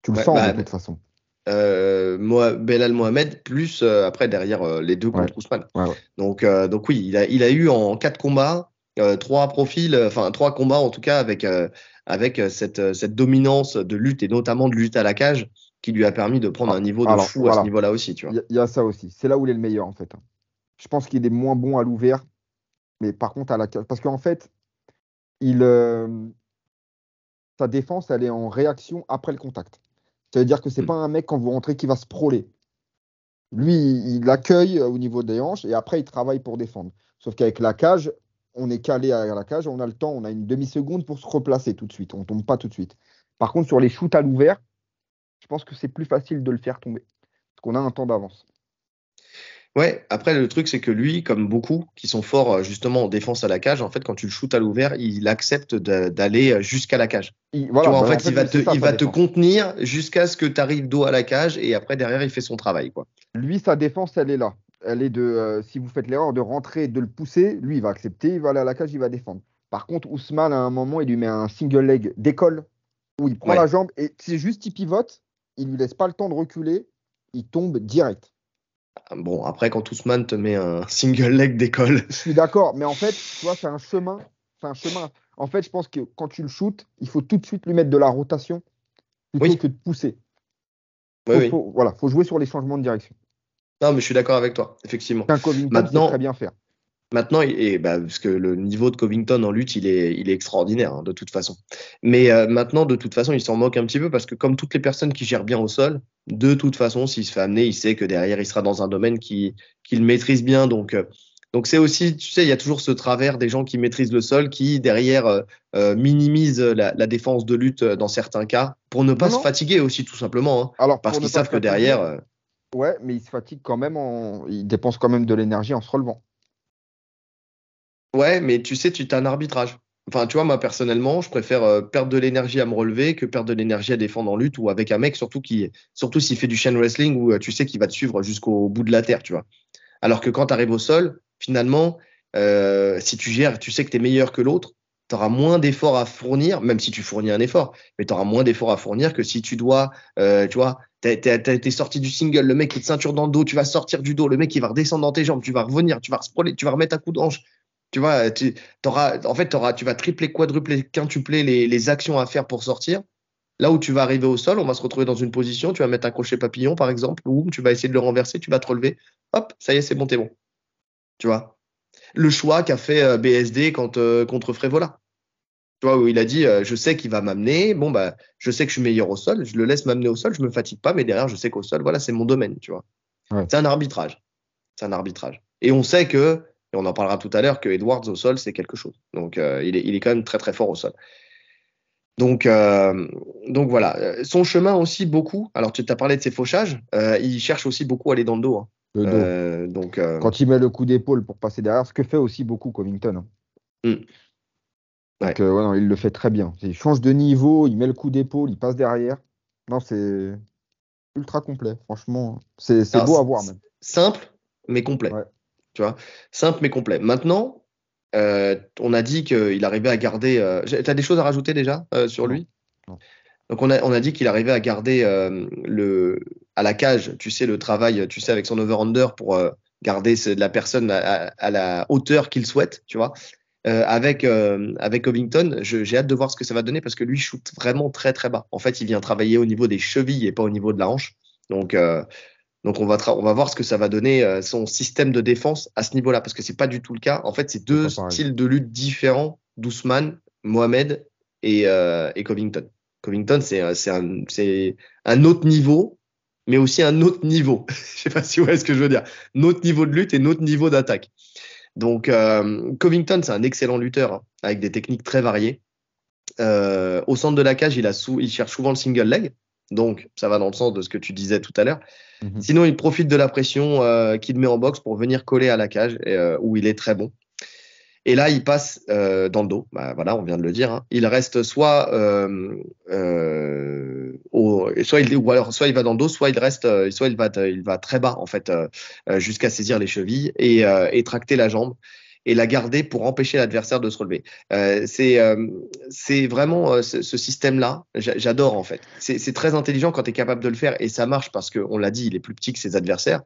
Tu le Ouais, sens de bah, toute façon. Belal Mohamed, plus après derrière les deux Ouais, contre Ousmane. ouais, ouais. Donc oui, il a eu en 4 combats, trois profils, enfin 3 combats en tout cas, avec cette dominance de lutte et notamment de lutte à la cage qui lui a permis de prendre un Ah, niveau de alors, fou à ce voilà. niveau-là aussi, tu vois. Il y a ça aussi. C'est là où il est le meilleur, en fait, hein. Je pense qu'il est moins bon à l'ouvert, mais par contre, à la cage. Parce qu'en fait, il, sa défense, elle est en réaction après le contact. Ça veut dire que c'est Mm. pas un mec, quand vous rentrez, qui va se prôler. Lui, il accueille au niveau des hanches et après, il travaille pour défendre. Sauf qu'avec la cage, on est calé à la cage, on a le temps, on a une demi-seconde pour se replacer tout de suite. On tombe pas tout de suite. Par contre, sur les shoots à l'ouvert, je pense que c'est plus facile de le faire tomber. Parce qu'on a un temps d'avance. Ouais, après le truc c'est que lui, comme beaucoup qui sont forts justement en défense à la cage, en fait quand tu le shootes à l'ouvert, il accepte d'aller jusqu'à la cage. Tu Voilà, vois, en bah, en fait, fait, lui, c'est ça il sa va te défense. contenir jusqu'à ce que tu arrives dos à la cage et après derrière il fait son travail, quoi. Lui, sa défense, elle est là. Elle est de, si vous faites l'erreur de rentrer, de le pousser, lui, il va accepter, il va aller à la cage, il va défendre. Par contre, Ousmane, à un moment, il lui met un single leg d'école où il prend la Ouais. jambe et c'est juste, il pivote, il lui laisse pas le temps de reculer, il tombe direct. Bon, après, quand Ousmane te met un single leg d'école. Je suis d'accord, mais en fait, tu vois, c'est un chemin. C'est un chemin. En fait, je pense que quand tu le shootes, il faut tout de suite lui mettre de la rotation plutôt Oui, que de pousser. oui, oui. Voilà, faut jouer sur les changements de direction. Non, mais je suis d'accord avec toi, effectivement. Qu'un Covington sait très Maintenant, bien faire. parce que le niveau de Covington en lutte, il est extraordinaire, hein, de toute façon. Mais maintenant, de toute façon, il s'en moque un petit peu parce que comme toutes les personnes qui gèrent bien au sol, de toute façon, s'il se fait amener, il sait que derrière, il sera dans un domaine qu'il maîtrise bien. Donc c'est aussi, tu sais, il y a toujours ce travers des gens qui maîtrisent le sol qui, derrière, minimisent la défense de lutte dans certains cas pour ne pas Non, se non. fatiguer aussi, tout simplement, hein, Alors, parce pour ne qu'ils pas se savent que derrière, fatiguer, ouais, mais il se fatigue quand même, il dépense quand même de l'énergie en se relevant. Ouais, mais tu sais, tu as un arbitrage. Enfin, tu vois, moi, personnellement, je préfère perdre de l'énergie à me relever que perdre de l'énergie à défendre en lutte ou avec un mec, surtout s'il fait du chain wrestling où tu sais qu'il va te suivre jusqu'au bout de la terre, tu vois. Alors que quand tu arrives au sol, finalement, si tu gères, tu sais que tu es meilleur que l'autre, tu auras moins d'efforts à fournir, même si tu fournis un effort, mais tu auras moins d'efforts à fournir que si tu dois, tu vois, t'es sorti du single, le mec il te ceinture dans le dos, tu vas sortir du dos, le mec il va redescendre dans tes jambes, tu vas revenir, tu vas sprawler, tu vas remettre un coup de hanche. Tu vois, tu vas tripler, quadrupler, quintupler les actions à faire pour sortir. Là où tu vas arriver au sol, on va se retrouver dans une position, tu vas mettre un crochet papillon par exemple, ou tu vas essayer de le renverser, tu vas te relever, hop, ça y est, c'est bon, t'es bon. Tu vois. Le choix qu'a fait BSD contre Frévola. Tu vois, où il a dit, je sais qu'il va m'amener, bon, bah, je sais que je suis meilleur au sol, je le laisse m'amener au sol, je me fatigue pas, mais derrière, je sais qu'au sol, voilà, c'est mon domaine, tu vois. Ouais. C'est un arbitrage. C'est un arbitrage. Et on sait que, et on en parlera tout à l'heure, que Edwards au sol, c'est quelque chose. Donc, il est quand même très, très fort au sol. Donc, euh, donc voilà. Son chemin aussi, beaucoup. Alors, tu as parlé de ses fauchages. Il cherche aussi beaucoup à aller dans le dos, hein. Le dos. Donc, Quand il met le coup d'épaule pour passer derrière, ce que fait aussi beaucoup Covington, hein. hmm, Donc, ouais. ouais, non, il le fait très bien. Il change de niveau, il met le coup d'épaule, il passe derrière. Non, c'est ultra complet, franchement. C'est Alors, beau à voir même. simple, mais complet. Ouais. Tu vois, simple, mais complet. Maintenant, on a dit qu'il arrivait à garder. Tu as des choses à rajouter déjà sur Non. lui? Non. Donc, on a dit qu'il arrivait à garder à la cage, tu sais, le travail, tu sais, avec son over-under pour garder la personne à la hauteur qu'il souhaite, tu vois. Avec Covington, j'ai hâte de voir ce que ça va donner parce que lui shoot vraiment très très bas. En fait, il vient travailler au niveau des chevilles et pas au niveau de la hanche. Donc, on va voir ce que ça va donner son système de défense à ce niveau-là parce que c'est pas du tout le cas. En fait, c'est C'est deux pas pareil. styles de lutte différents d'Ousmane, Mohamed et Covington. Covington, c'est un autre niveau, mais aussi un autre niveau. Je sais pas si vous voyez ce que je veux dire. Notre niveau de lutte et notre niveau d'attaque. Donc, Covington, c'est un excellent lutteur hein, avec des techniques très variées. Au centre de la cage, il cherche souvent le single leg. Donc, ça va dans le sens de ce que tu disais tout à l'heure. Mhm. Sinon, il profite de la pression qu'il met en boxe pour venir coller à la cage, où il est très bon. Et là, il passe dans le dos. Bah, voilà, on vient de le dire, hein. Il reste soit il va dans le dos, soit il va très bas en fait, jusqu'à saisir les chevilles et tracter la jambe et la garder pour empêcher l'adversaire de se relever. C'est vraiment ce système-là, j'adore en fait. C'est très intelligent quand tu es capable de le faire et ça marche parce qu'on l'a dit, il est plus petit que ses adversaires.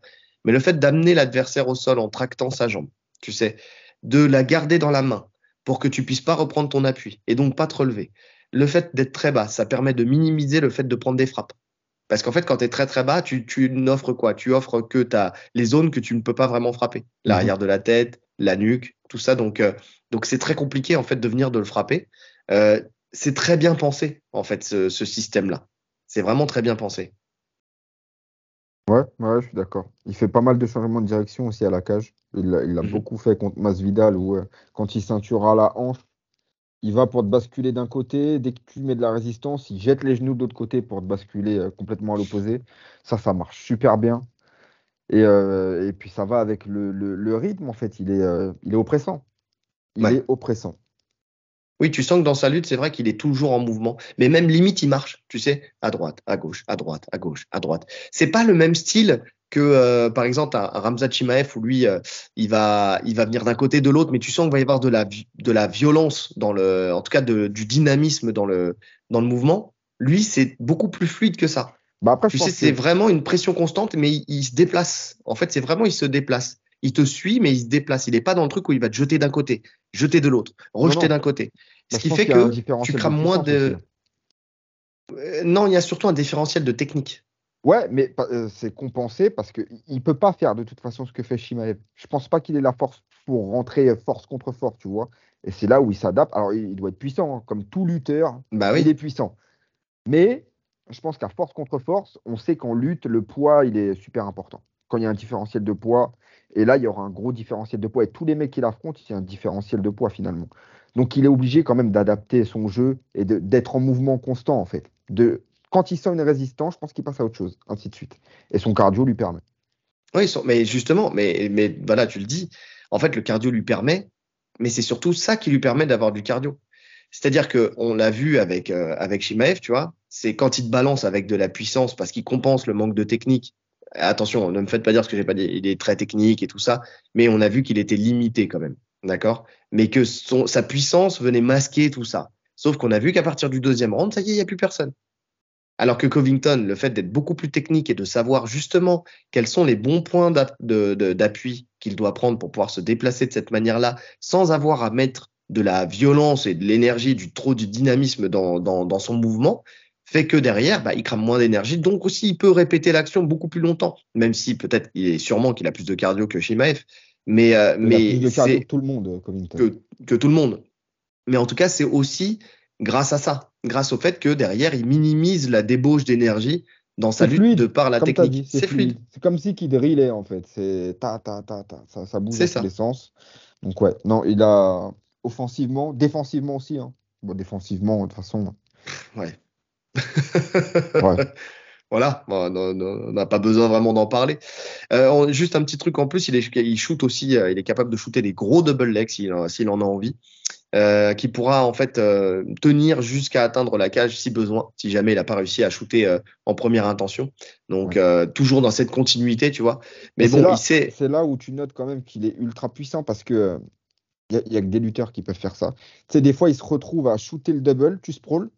Mais le fait d'amener l'adversaire au sol en tractant sa jambe, tu sais, de la garder dans la main pour que tu puisses pas reprendre ton appui et donc pas te relever. Le fait d'être très bas, ça permet de minimiser le fait de prendre des frappes. Parce qu'en fait, quand tu es très très bas, tu n'offres quoi? Tu offres que les zones que tu ne peux pas vraiment frapper. Mhm. L'arrière de la tête, la nuque, tout ça. Donc c'est très compliqué en fait de venir de le frapper. Euh, c'est très bien pensé en fait ce système-là. C'est vraiment très bien pensé. Ouais, ouais, je suis d'accord. Il fait pas mal de changements de direction aussi à la cage. Il a Mhm. beaucoup fait contre Masvidal où quand il ceinture à la hanche, il va pour te basculer d'un côté. Dès que tu mets de la résistance, il jette les genoux de l'autre côté pour te basculer complètement à l'opposé. Ça marche super bien. Et puis ça va avec le rythme, en fait. Il est oppressant. Il Ouais. est oppressant. Oui, tu sens que dans sa lutte, c'est vrai qu'il est toujours en mouvement. Mais même limite, il marche, tu sais, à droite, à gauche, à droite, à gauche, à droite. C'est pas le même style que, par exemple, un Ramzat Chimaev où lui, il va venir d'un côté, de l'autre, mais tu sens qu'il va y avoir de la violence en tout cas du dynamisme dans le mouvement. Lui, c'est beaucoup plus fluide que ça. Bah après, je Tu sais, pense c'est que vraiment une pression constante, mais il se déplace. En fait, c'est vraiment, il se déplace. Il te suit, mais il se déplace. Il n'est pas dans le truc où il va te jeter d'un côté, jeter de l'autre, non, rejeter non. d'un côté. Bah, Ce je qui pense fait qu'il y a un que tu différentiel de crames moins puissance aussi, hein. de. Non, il y a surtout un différentiel de technique. Ouais, mais c'est compensé parce qu'il ne peut pas faire de toute façon ce que fait Shimaev. Je pense pas qu'il ait la force pour rentrer force contre force, tu vois. Et c'est là où il s'adapte. Alors, il doit être puissant, hein. Comme tout lutteur, Bah il est oui. puissant. Mais je pense qu'à force contre force, on sait qu'en lutte, le poids, il est super important. Quand il y a un différentiel de poids, et là, il y aura un gros différentiel de poids. Et tous les mecs qu'il affronte, il y a un différentiel de poids finalement. Donc, il est obligé quand même d'adapter son jeu et d'être en mouvement constant, en fait. Quand il sent une résistance, je pense qu'il passe à autre chose, ainsi de suite. Et son cardio lui permet. Oui, mais justement, mais voilà, tu le dis. En fait, le cardio lui permet. mais c'est surtout ça qui lui permet d'avoir du cardio. C'est-à-dire qu'on l'a vu avec Chimaev, tu vois, c'est quand il te balance avec de la puissance parce qu'il compense le manque de technique. Attention, ne me faites pas dire ce que j'ai pas dit, il est très technique et tout ça, mais on a vu qu'il était limité quand même, d'accord? Mais que sa puissance venait masquer tout ça. Sauf qu'on a vu qu'à partir du deuxième round, ça y est, il n'y a plus personne. Alors que Covington, le fait d'être beaucoup plus technique et de savoir justement quels sont les bons points d'appui qu'il doit prendre pour pouvoir se déplacer de cette manière-là, sans avoir à mettre de la violence et de l'énergie, trop du dynamisme dans son mouvement, fait que derrière, il crame moins d'énergie. Donc aussi, il peut répéter l'action beaucoup plus longtemps, même si peut-être sûrement qu'il a plus de cardio que Chimaev, il a plus de cardio que tout le monde, Covington. Que tout le monde. Mais en tout cas, c'est aussi grâce à ça, grâce au fait que derrière, il minimise la débauche d'énergie dans sa lutte fluide, de par la comme technique. Dit, c'est fluide. C'est comme si qu'il drillait en fait. C'est ça bouge dans tous les sens. Donc ouais, non, il a offensivement, défensivement aussi. Hein. Bon, défensivement, de toute façon. Ouais. Ouais. Voilà, on n'a pas besoin vraiment d'en parler. Juste un petit truc en plus, il shoot aussi, il est capable de shooter des gros double legs s'il en a envie. Qui pourra en fait tenir jusqu'à atteindre la cage si besoin, si jamais il n'a pas réussi à shooter en première intention. Donc toujours dans cette continuité, tu vois. Mais bon, c'est là où tu notes quand même qu'il est ultra puissant parce que y a que des lutteurs qui peuvent faire ça. Tu sais, des fois, il se retrouve à shooter le double, tu sprawl,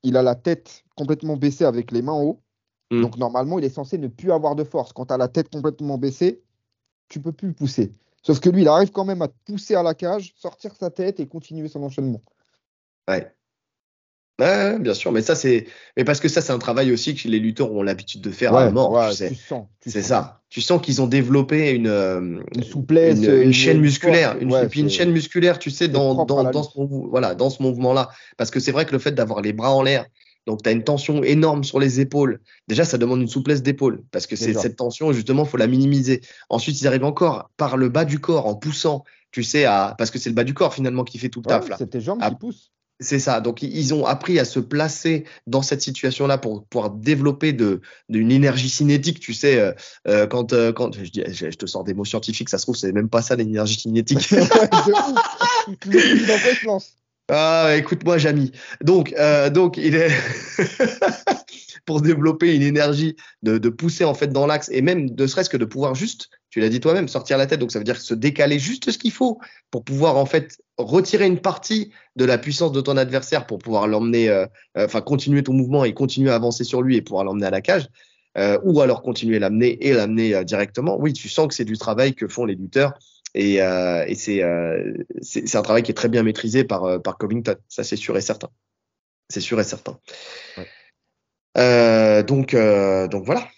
il a la tête complètement baissée avec les mains en haut. Donc normalement, il est censé ne plus avoir de force. Quand tu as la tête complètement baissée, tu peux plus pousser. Sauf que lui, il arrive quand même à te pousser à la cage, sortir sa tête et continuer son enchaînement. Ouais. Ouais, bien sûr, mais parce que ça, c'est un travail aussi que les lutteurs ont l'habitude de faire à mort, tu sais. C'est ça. Tu sens qu'ils ont développé une souplesse, une chaîne musculaire, force, une chaîne musculaire, tu sais, dans ce mouvement-là. Parce que c'est vrai que le fait d'avoir les bras en l'air, donc tu as une tension énorme sur les épaules. Déjà, ça demande une souplesse d'épaule, parce que cette tension, justement, il faut la minimiser. Ensuite, ils arrivent encore par le bas du corps, en poussant, tu sais, parce que c'est le bas du corps finalement qui fait tout le taf là. C'est tes jambes qui poussent. C'est ça. Donc, ils ont appris à se placer dans cette situation-là pour pouvoir développer d'une énergie cinétique. Tu sais, quand je te sors des mots scientifiques, ça se trouve, c'est même pas ça, l'énergie cinétique. Ah, écoute-moi, Jamy. Donc, il est pour développer une énergie de pousser en fait dans l'axe et même ne serait-ce que de pouvoir juste, tu l'as dit toi-même, sortir la tête. Donc, ça veut dire se décaler juste ce qu'il faut pour pouvoir en fait retirer une partie de la puissance de ton adversaire pour pouvoir l'emmener, continuer ton mouvement et continuer à avancer sur lui et pouvoir l'emmener à la cage. Ou alors continuer à l'amener directement. Oui, tu sens que c'est du travail que font les lutteurs. Et c'est un travail qui est très bien maîtrisé par Covington, ça c'est sûr et certain. C'est sûr et certain. Ouais. Donc voilà.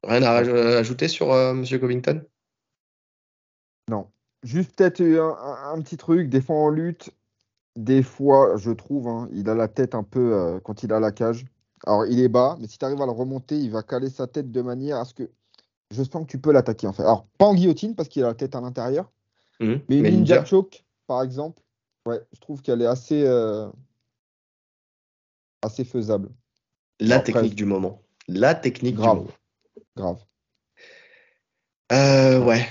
Rien à ajouter sur Monsieur Covington? Non. Juste peut-être un petit truc, des fois en lutte, des fois je trouve, hein, il a la tête un peu quand il a la cage. Alors il est bas, mais si tu arrives à le remonter, il va caler sa tête de manière à ce que je sens que tu peux l'attaquer en fait. Alors pas en guillotine parce qu'il a la tête à l'intérieur, mais une ninja choke par exemple, ouais, je trouve qu'elle est assez faisable. La technique du moment. La technique du moment. Grave. Ouais.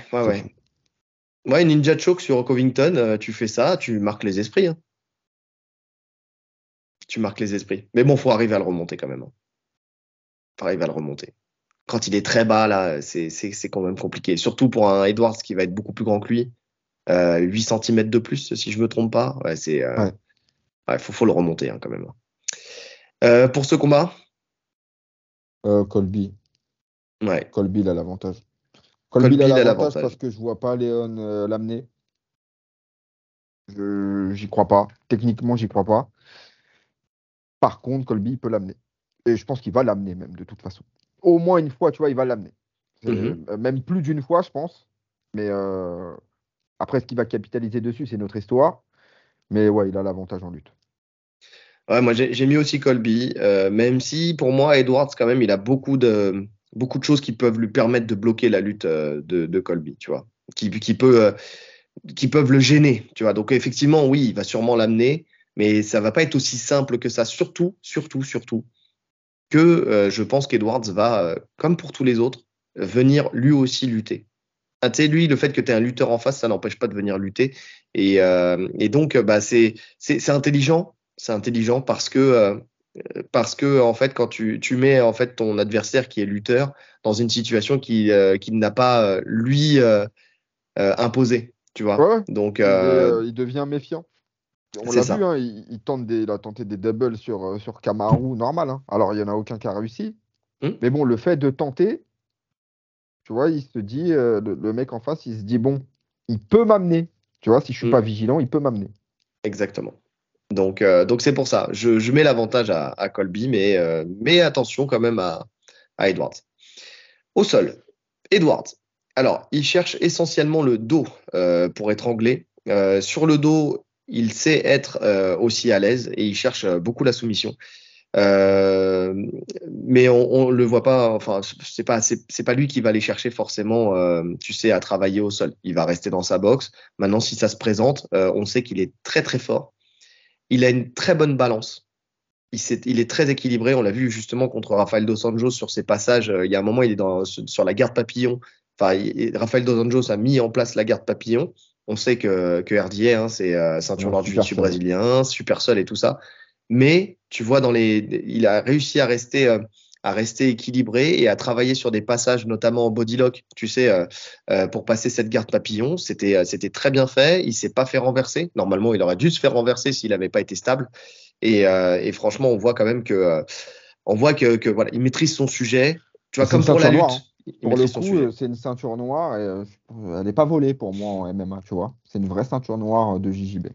Ouais, ninja choke sur Covington, tu fais ça, tu marques les esprits. Hein. Tu marques les esprits. Mais bon, faut arriver à le remonter quand même. Hein. Faut arriver à le remonter. Quand il est très bas, là, c'est quand même compliqué. Surtout pour un Edwards qui va être beaucoup plus grand que lui. 8 cm de plus, si je me trompe pas. Ouais, faut le remonter hein, quand même. Pour ce combat Colby. Ouais. Colby, il a l'avantage. Colby a l'avantage parce que je vois pas Léon l'amener. J'y crois pas. Techniquement, j'y crois pas. Par contre, Colby peut l'amener. Et je pense qu'il va l'amener même, de toute façon. Au moins une fois, tu vois, il va l'amener. Même plus d'une fois, je pense. Mais après, ce qu'il va capitaliser dessus, c'est notre histoire. Mais ouais, il a l'avantage en lutte. Ouais, moi, j'ai mis aussi Colby. Même si, pour moi, Edwards, quand même, il a beaucoup de choses qui peuvent lui permettre de bloquer la lutte de Colby, tu vois. Qui peuvent le gêner, tu vois. Donc, effectivement, oui, il va sûrement l'amener. Mais ça va pas être aussi simple que ça. Surtout que je pense qu'Edwards va, comme pour tous les autres, venir lui aussi lutter. Ah, tu sais, lui, le fait que tu aies un lutteur en face, ça n'empêche pas de venir lutter. Et donc, bah, c'est intelligent. C'est intelligent parce que en fait, quand tu mets en fait ton adversaire qui est lutteur dans une situation qu'il n'a pas lui imposé, tu Ouais, vois. ouais. Donc, Il devient méfiant. On c'est l'a vu, ça. hein, il a tenté des doubles sur Kamaru, normal, hein. Alors, il n'y en a aucun qui a réussi. Hmm, Mais bon, le fait de tenter, tu vois, il se dit, le mec en face, il se dit, bon, il peut m'amener. Tu vois, si je suis hmm, pas vigilant, il peut m'amener. exactement. Donc c'est pour ça. Je mets l'avantage à Colby, mais attention quand même à Edwards. Au sol, Edwards. Alors, il cherche essentiellement le dos pour étrangler. Sur le dos, il sait être aussi à l'aise et il cherche beaucoup la soumission. Euh, mais on le voit pas. Enfin, c'est pas lui qui va aller chercher forcément. Tu sais, à travailler au sol. Il va rester dans sa boxe. Maintenant, si ça se présente, on sait qu'il est très très fort. Il a une très bonne balance. Il est très équilibré. On l'a vu justement contre Rafael Dos Anjos sur ses passages. Il y a un moment, il est sur la garde papillon. Enfin, Rafael Dos Anjos a mis en place la garde papillon. On sait que RDA, hein, c'est ceinture Un noire du super jiu-jitsu seul. brésilien, super seul et tout ça. Mais tu vois, il a réussi à rester équilibré et à travailler sur des passages, notamment en bodylock, tu sais, pour passer cette garde papillon. C'était très bien fait. Il s'est pas fait renverser. Normalement, il aurait dû se faire renverser s'il n'avait pas été stable. Et franchement, on voit quand même que voilà, il maîtrise son sujet. Tu Mais vois, c'est une comme pour la ceinture noire, hein. lutte, il Pour le maîtrise son coup, sujet. c'est une ceinture noire et elle n'est pas volée pour moi en MMA, tu vois. C'est une vraie ceinture noire de JJB.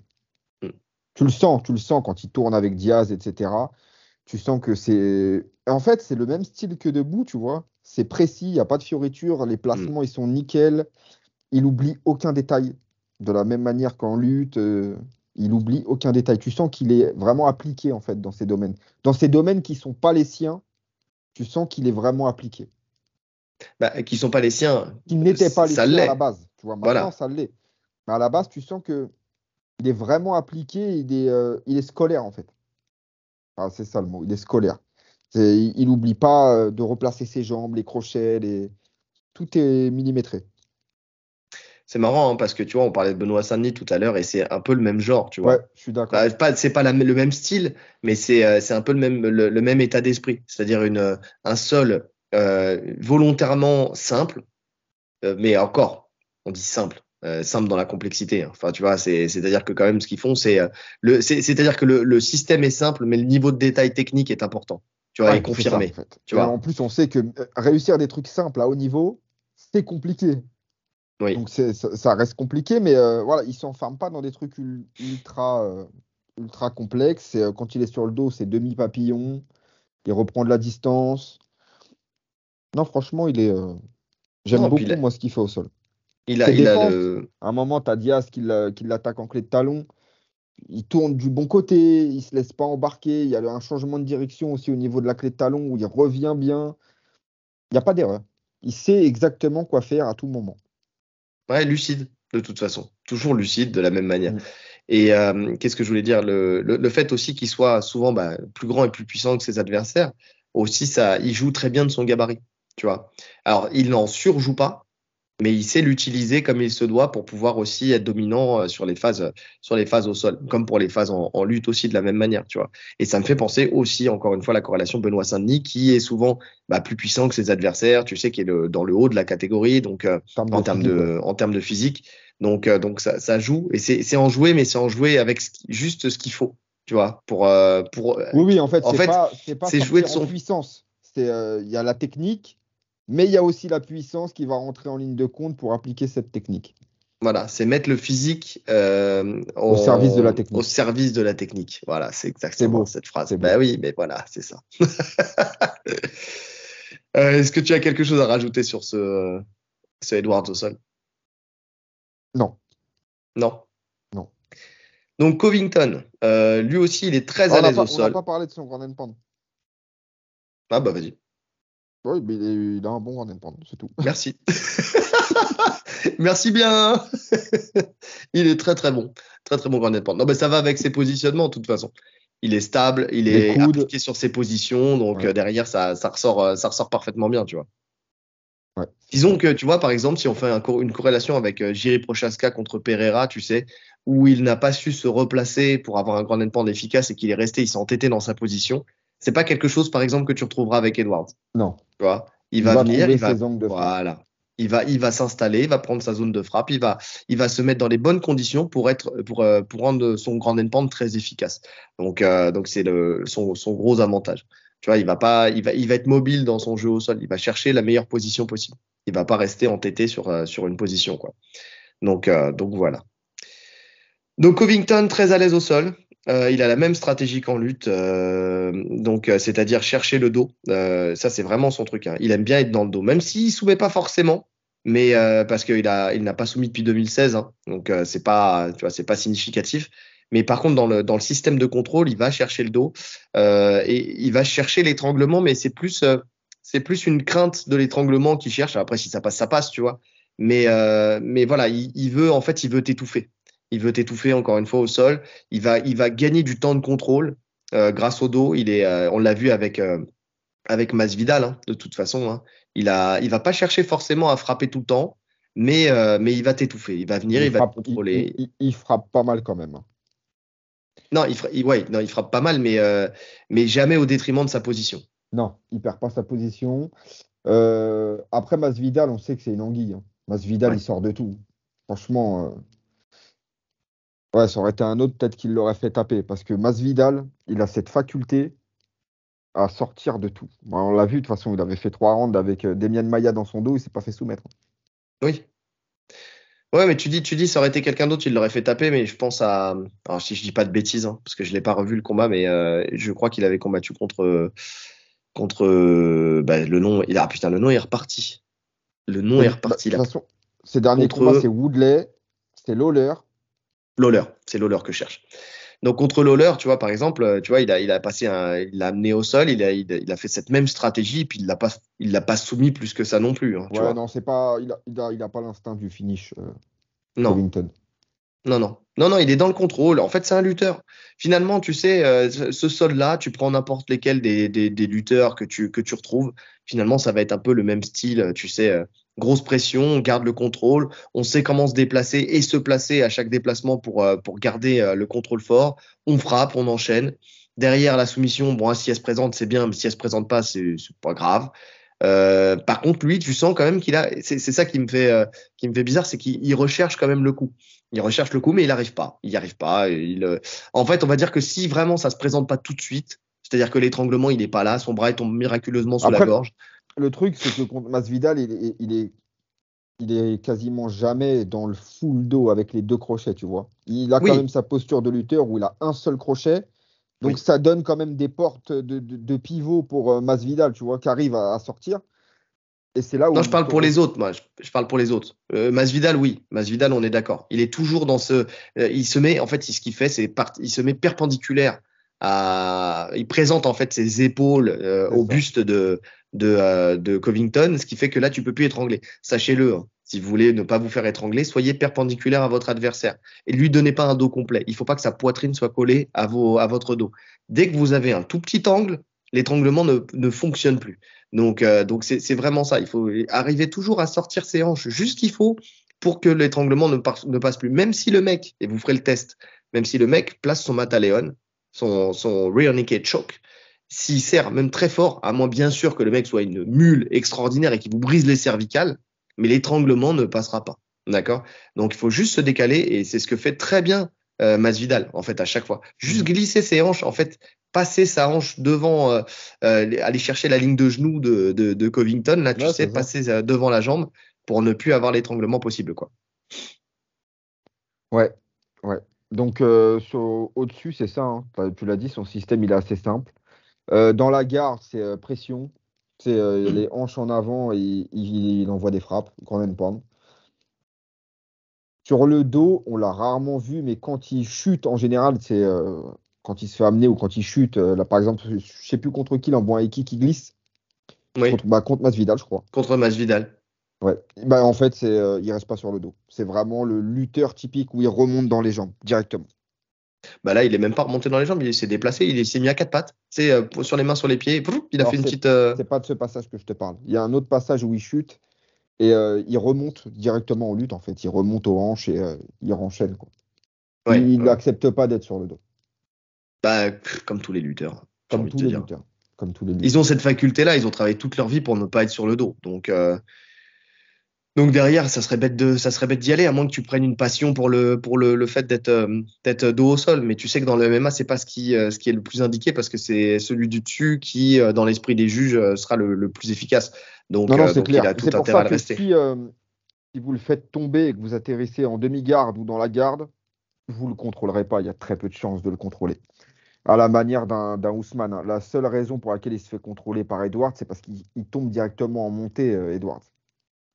Mm, Tu le sens quand il tourne avec Diaz, etc. Tu sens que c'est. En fait, c'est le même style que debout, tu vois. C'est précis, il n'y a pas de fioritures, les mm. placements, ils sont nickel. Il oublie aucun détail. De la même manière qu'en lutte, il oublie aucun détail. Tu sens qu'il est vraiment appliqué, en fait, dans ces domaines. Dans ces domaines qui ne sont pas les siens, tu sens qu'il est vraiment appliqué. Bah, qui sont pas les siens, Qui n'étaient pas les ça siens à la l'est. base. Tu vois, maintenant, Voilà. ça l'est. Mais à la base, tu sens que il est vraiment appliqué, il est scolaire, en fait. Ah, c'est ça le mot, il est scolaire. Il n'oublie pas de replacer ses jambes, les crochets, tout est millimétré. C'est marrant hein, parce que tu vois, on parlait de Benoît Saint-Denis tout à l'heure et c'est un peu le même genre, tu Ouais, vois. je suis d'accord. Bah, c'est pas le même style, mais c'est un peu le même état d'esprit. C'est-à-dire un sol volontairement simple, mais encore, on dit simple. Simple dans la complexité, hein. Enfin, tu vois, c'est-à-dire que quand même, ce qu'ils font, c'est-à-dire que le système est simple, mais le niveau de détail technique est important. Tu vois, est Ouais, c'est ça, en confirmé. fait. Tu Et en vois. plus, on sait que réussir des trucs simples à haut niveau, c'est compliqué. Oui. Donc, ça reste compliqué, mais voilà, il s'enferme pas dans des trucs ultra complexes. Quand il est sur le dos, c'est demi-papillon, il reprend de la distance. Non, franchement, j'aime Non, puis beaucoup, moi, ce qu'il fait au sol. Ses il a défenses, le. à un moment, tu as Diaz qui l'attaque en clé de talon. Il tourne du bon côté, il se laisse pas embarquer. Il y a un changement de direction aussi au niveau de la clé de talon où il revient bien. Il n'y a pas d'erreur. Il sait exactement quoi faire à tout moment. Ouais, lucide, de toute façon. Toujours lucide, de la même manière. Mm. Et qu'est-ce que je voulais dire? Le fait aussi qu'il soit souvent bah, plus grand et plus puissant que ses adversaires, aussi, ça, il joue très bien de son gabarit. Tu vois. Alors, il n'en surjoue pas, mais il sait l'utiliser comme il se doit pour pouvoir aussi être dominant sur les phases au sol, comme pour les phases en lutte aussi de la même manière, tu vois. Et ça me fait penser aussi, encore une fois, la corrélation Benoît Saint-Denis, qui est souvent bah, plus puissant que ses adversaires, tu sais, qui est dans le haut de la catégorie, donc En termes de physique, ouais. en termes de physique. Donc ça joue, et c'est en jouer, mais c'est en jouer avec juste ce qu'il faut, tu vois, Oui, oui, en fait, en fait, c'est pas c'est jouer de sortir en son. puissance. Il y a la technique, mais il y a aussi la puissance qui va rentrer en ligne de compte pour appliquer cette technique Voilà, c'est mettre le physique au service de la au technique. service de la technique. Voilà, c'est C'est exactement beau, cette phrase. c'est Ben beau. oui, mais voilà, c'est ça. Est-ce que tu as quelque chose à rajouter sur ce Edwards au sol? Non, Non. non. Donc Covington, lui aussi, il est très Ah, à l'aise au on n'a sol. pas parlé de son grand endpoint. Ah bah vas-y, Oui, mais il a un bon grand endpoint, c'est tout. merci. Merci bien. Il est très très bon. Très très bon grand net. Non, mais ça va avec ses positionnements de toute façon. Il est stable, il Les est coudes, appliqué sur ses positions, donc ouais. derrière ça ressort parfaitement bien, tu vois. Ouais. Disons que, tu vois, par exemple, si on fait une corrélation avec Jiri Prochaska contre Pereira, tu sais, où il n'a pas su se replacer pour avoir un grand endpoint efficace et qu'il est resté, il s'est entêté dans sa position, c'est pas quelque chose, par exemple, que tu retrouveras avec Edwards. Non. Tu vois, il Il va va venir, trouver ses angles de frappe. voilà, il va s'installer, il va prendre sa zone de frappe, il va se mettre dans les bonnes conditions pour rendre son grand endpoint très efficace. Donc c'est son gros avantage. Tu vois, il va être mobile dans son jeu au sol. Il va chercher la meilleure position possible. Il va pas rester entêté sur une position, quoi. Donc voilà. Donc Covington, très à l'aise au sol. Il a la même stratégie qu'en lutte, c'est-à-dire chercher le dos. Ça, c'est vraiment son truc, hein. Il aime bien être dans le dos, même s'il soumet pas forcément, mais parce il n'a pas soumis depuis 2016, hein. Donc c'est pas, tu vois, c'est pas significatif. Mais par contre, dans le système de contrôle, il va chercher le dos et il va chercher l'étranglement, mais c'est plus une crainte de l'étranglement qu'il cherche. Après, si ça passe, tu vois. Mais voilà, il veut t'étouffer. Il veut t'étouffer encore une fois au sol. Il va gagner du temps de contrôle grâce au dos. On l'a vu avec Masvidal, hein, de toute façon, hein. Il va pas chercher forcément à frapper tout le temps, mais il va t'étouffer. Il va venir, Il il va te frappe, contrôler. il frappe pas mal quand même, hein. Non, ouais, non, il frappe pas mal, mais jamais au détriment de sa position. Non, il perd pas sa position. Après, Masvidal, on sait que c'est une anguille, hein. Masvidal, il Ouais. sort de tout. Franchement, ouais, ça aurait été un autre, peut-être qu'il l'aurait fait taper. Parce que Masvidal, il a cette faculté à sortir de tout. Bon, on l'a vu, de toute façon, il avait fait 3 rounds avec Demian Maia dans son dos, il s'est pas fait soumettre. Oui. Ouais, mais tu dis, ça aurait été quelqu'un d'autre, il l'aurait fait taper, mais je pense à. Alors, si je dis pas de bêtises, hein, parce que je l'ai pas revu le combat, mais je crois qu'il avait combattu contre bah, le nom. Putain, le nom est reparti. Le nom est Bah, de reparti toute là. façon, ses derniers combats, c'est Contre Woodley, c'est Lawler. Lawler. C'est Lawler que je cherche. Donc contre Lawler, tu vois, par exemple, tu vois, il l'a amené au sol, il a fait cette même stratégie, puis il l'a pas soumis plus que ça non plus, hein, tu Ouais, vois. non, c'est pas, il a pas l'instinct du finish, Non. Covington. Non, non. Non, non, il est dans le contrôle. En fait, c'est un lutteur. Finalement, tu sais, ce sol-là, tu prends n'importe lesquels des lutteurs que tu retrouves. Finalement, ça va être un peu le même style. Tu sais, grosse pression, on garde le contrôle. On sait comment se déplacer et se placer à chaque déplacement pour garder le contrôle fort. On frappe, on enchaîne. Derrière la soumission, bon, si elle se présente, c'est bien, mais si elle se présente pas, c'est pas grave. Par contre, lui, tu sens quand même c'est ça qui me fait bizarre, c'est qu'il recherche quand même le coup. Il recherche le coup, mais il n'arrive pas. Il n'y arrive pas. En fait, on va dire que si vraiment ça se présente pas tout de suite, c'est-à-dire que l'étranglement, il n'est pas là, son bras il tombe miraculeusement sous la Après, gorge. le truc, c'est que contre Masvidal, il est quasiment jamais dans le full dos avec les deux crochets, tu vois. Il a quand même Oui, sa posture de lutteur où il a un seul crochet. Donc oui. ça donne quand même des portes de pivot pour Masvidal, tu vois, qui arrive à sortir. Et c'est là Non, je où parle pour les autres, moi. Je parle pour les autres. Masvidal, oui. Masvidal, on est d'accord. Il est toujours dans il se met, en fait, ce qu'il fait, il se met perpendiculaire il présente en fait ses épaules c'est au ça. buste de Covington, ce qui fait que là, tu peux plus étrangler. Sachez-le, hein. Si vous voulez ne pas vous faire étrangler, soyez perpendiculaire à votre adversaire et lui donnez pas un dos complet. Il faut pas que sa poitrine soit collée à votre dos. Dès que vous avez un tout petit angle, l'étranglement ne fonctionne plus. Donc c'est vraiment ça. Il faut arriver toujours à sortir ses hanches juste ce qu'il faut pour que l'étranglement ne passe plus. Même si le mec, et vous ferez le test, même si le mec place son Mataleon, son rear naked choke, s'il serre même très fort, à moins bien sûr que le mec soit une mule extraordinaire et qu'il vous brise les cervicales, mais l'étranglement ne passera pas. D'accord. Donc il faut juste se décaler et c'est ce que fait très bien Masvidal en fait à chaque fois. Juste Mhm. glisser ses hanches, en fait, passer sa hanche devant, aller chercher la ligne de genou de Covington, là tu Ouais, sais, c'est ça. passer devant la jambe pour ne plus avoir l'étranglement possible, quoi. Ouais, ouais. Donc au-dessus, c'est ça, hein. Tu l'as dit, son système, il est assez simple. Dans la garde, c'est pression. C'est les hanches en avant et il envoie des frappes, grand and pound. Sur le dos, on l'a rarement vu, mais quand il chute, en général, c'est quand il se fait amener ou quand il chute. Là, par exemple, je sais plus contre qui, il envoie un kick qui glisse. Oui, Contre Masvidal, je crois. contre Masvidal. Ouais. Bah, en fait, il reste pas sur le dos. C'est vraiment le lutteur typique où il remonte dans les jambes directement. Bah là, il est même pas remonté dans les jambes, il s'est déplacé, il s'est mis à quatre pattes, tu sais, sur les mains, sur les pieds, il a fait Alors, une petite. c'est pas de ce passage que je te parle. Il y a un autre passage où il chute. Et il remonte directement en lutte, en fait. Il remonte aux hanches et il renchaîne, quoi. Ouais, Il ouais. n'accepte pas d'être sur le dos, Bah, comme tous les lutteurs, j'ai comme envie de tous te les dire. lutteurs. Comme tous les Ils lutteurs. ont cette faculté-là, ils ont travaillé toute leur vie pour ne pas être sur le dos. Donc derrière, ça serait bête d'y aller, à moins que tu prennes une passion pour le fait d'être dos au sol. Mais tu sais que dans le MMA, c'est pas ce qui est le plus indiqué parce que c'est celui du dessus qui, dans l'esprit des juges, sera le plus efficace. Non, non, c'est Donc il clair. a tout C'est pour intérêt ça à le que rester. si vous le faites tomber et que vous atterrissez en demi-garde ou dans la garde, vous ne le contrôlerez pas. Il y a très peu de chances de le contrôler. À la manière d'un Ousmane, hein. La seule raison pour laquelle il se fait contrôler par Edwards, c'est parce qu'il tombe directement en montée, Edwards.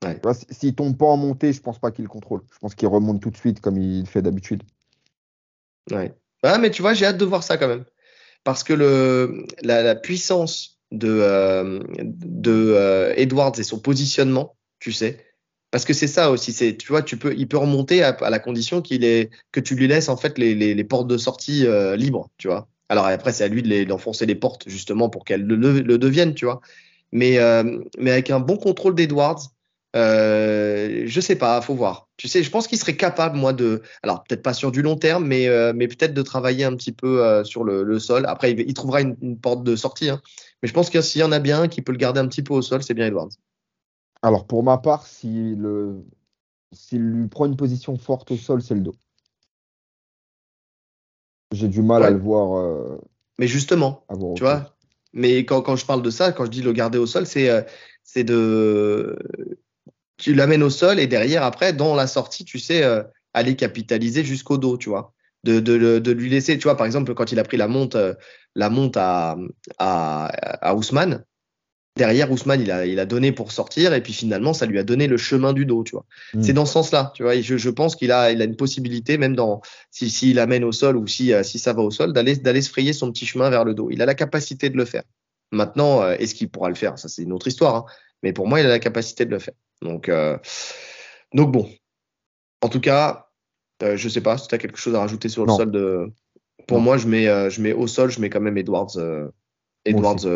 Ouais, Tu vois, s'il tombe pas en montée, je pense pas qu'il le contrôle. Je pense qu'il remonte tout de suite comme il fait d'habitude. ouais. Ah, mais tu vois, j'ai hâte de voir ça quand même. Parce que la puissance de Edwards et son positionnement, tu sais, parce que c'est ça aussi, tu vois, il peut remonter à la condition que tu lui laisses en fait les portes de sortie libres, tu vois. Alors après, c'est à lui d'enfoncer les portes justement pour qu'elles le deviennent, tu vois. Mais avec un bon contrôle d'Edwards, je sais pas, faut voir. Tu sais, je pense qu'il serait capable, moi, alors peut-être pas sur du long terme, mais peut-être de travailler un petit peu sur le sol. Après, il trouvera une porte de sortie, hein. Mais je pense que s'il y en a bien un qui peut le garder un petit peu au sol, c'est bien Edwards. Alors pour ma part, s'il lui prend une position forte au sol, c'est le dos. J'ai du mal à le Ouais, voir mais justement, avoir tu autre chose. vois. Mais quand je parle de ça, quand je dis le garder au sol, c'est de tu l'amènes au sol et derrière, après, dans la sortie, tu sais, aller capitaliser jusqu'au dos, tu vois. De lui laisser, tu vois, par exemple, quand il a pris la monte à Ousmane, derrière, Ousmane, il a donné pour sortir et puis finalement, ça lui a donné le chemin du dos, tu vois. Hmm. C'est dans ce sens-là, tu vois. Et je pense il a une possibilité, même s'il amène au sol ou si ça va au sol, d'aller se frayer son petit chemin vers le dos. Il a la capacité de le faire. Maintenant, est-ce qu'il pourra le faire? Ça, c'est une autre histoire, hein. Mais pour moi, il a la capacité de le faire. Donc, euh, donc bon, en tout cas, je sais pas si tu as quelque chose à rajouter sur le Non, sol de. Pour non, moi, je mets au sol, je mets quand même moi Edwards aussi.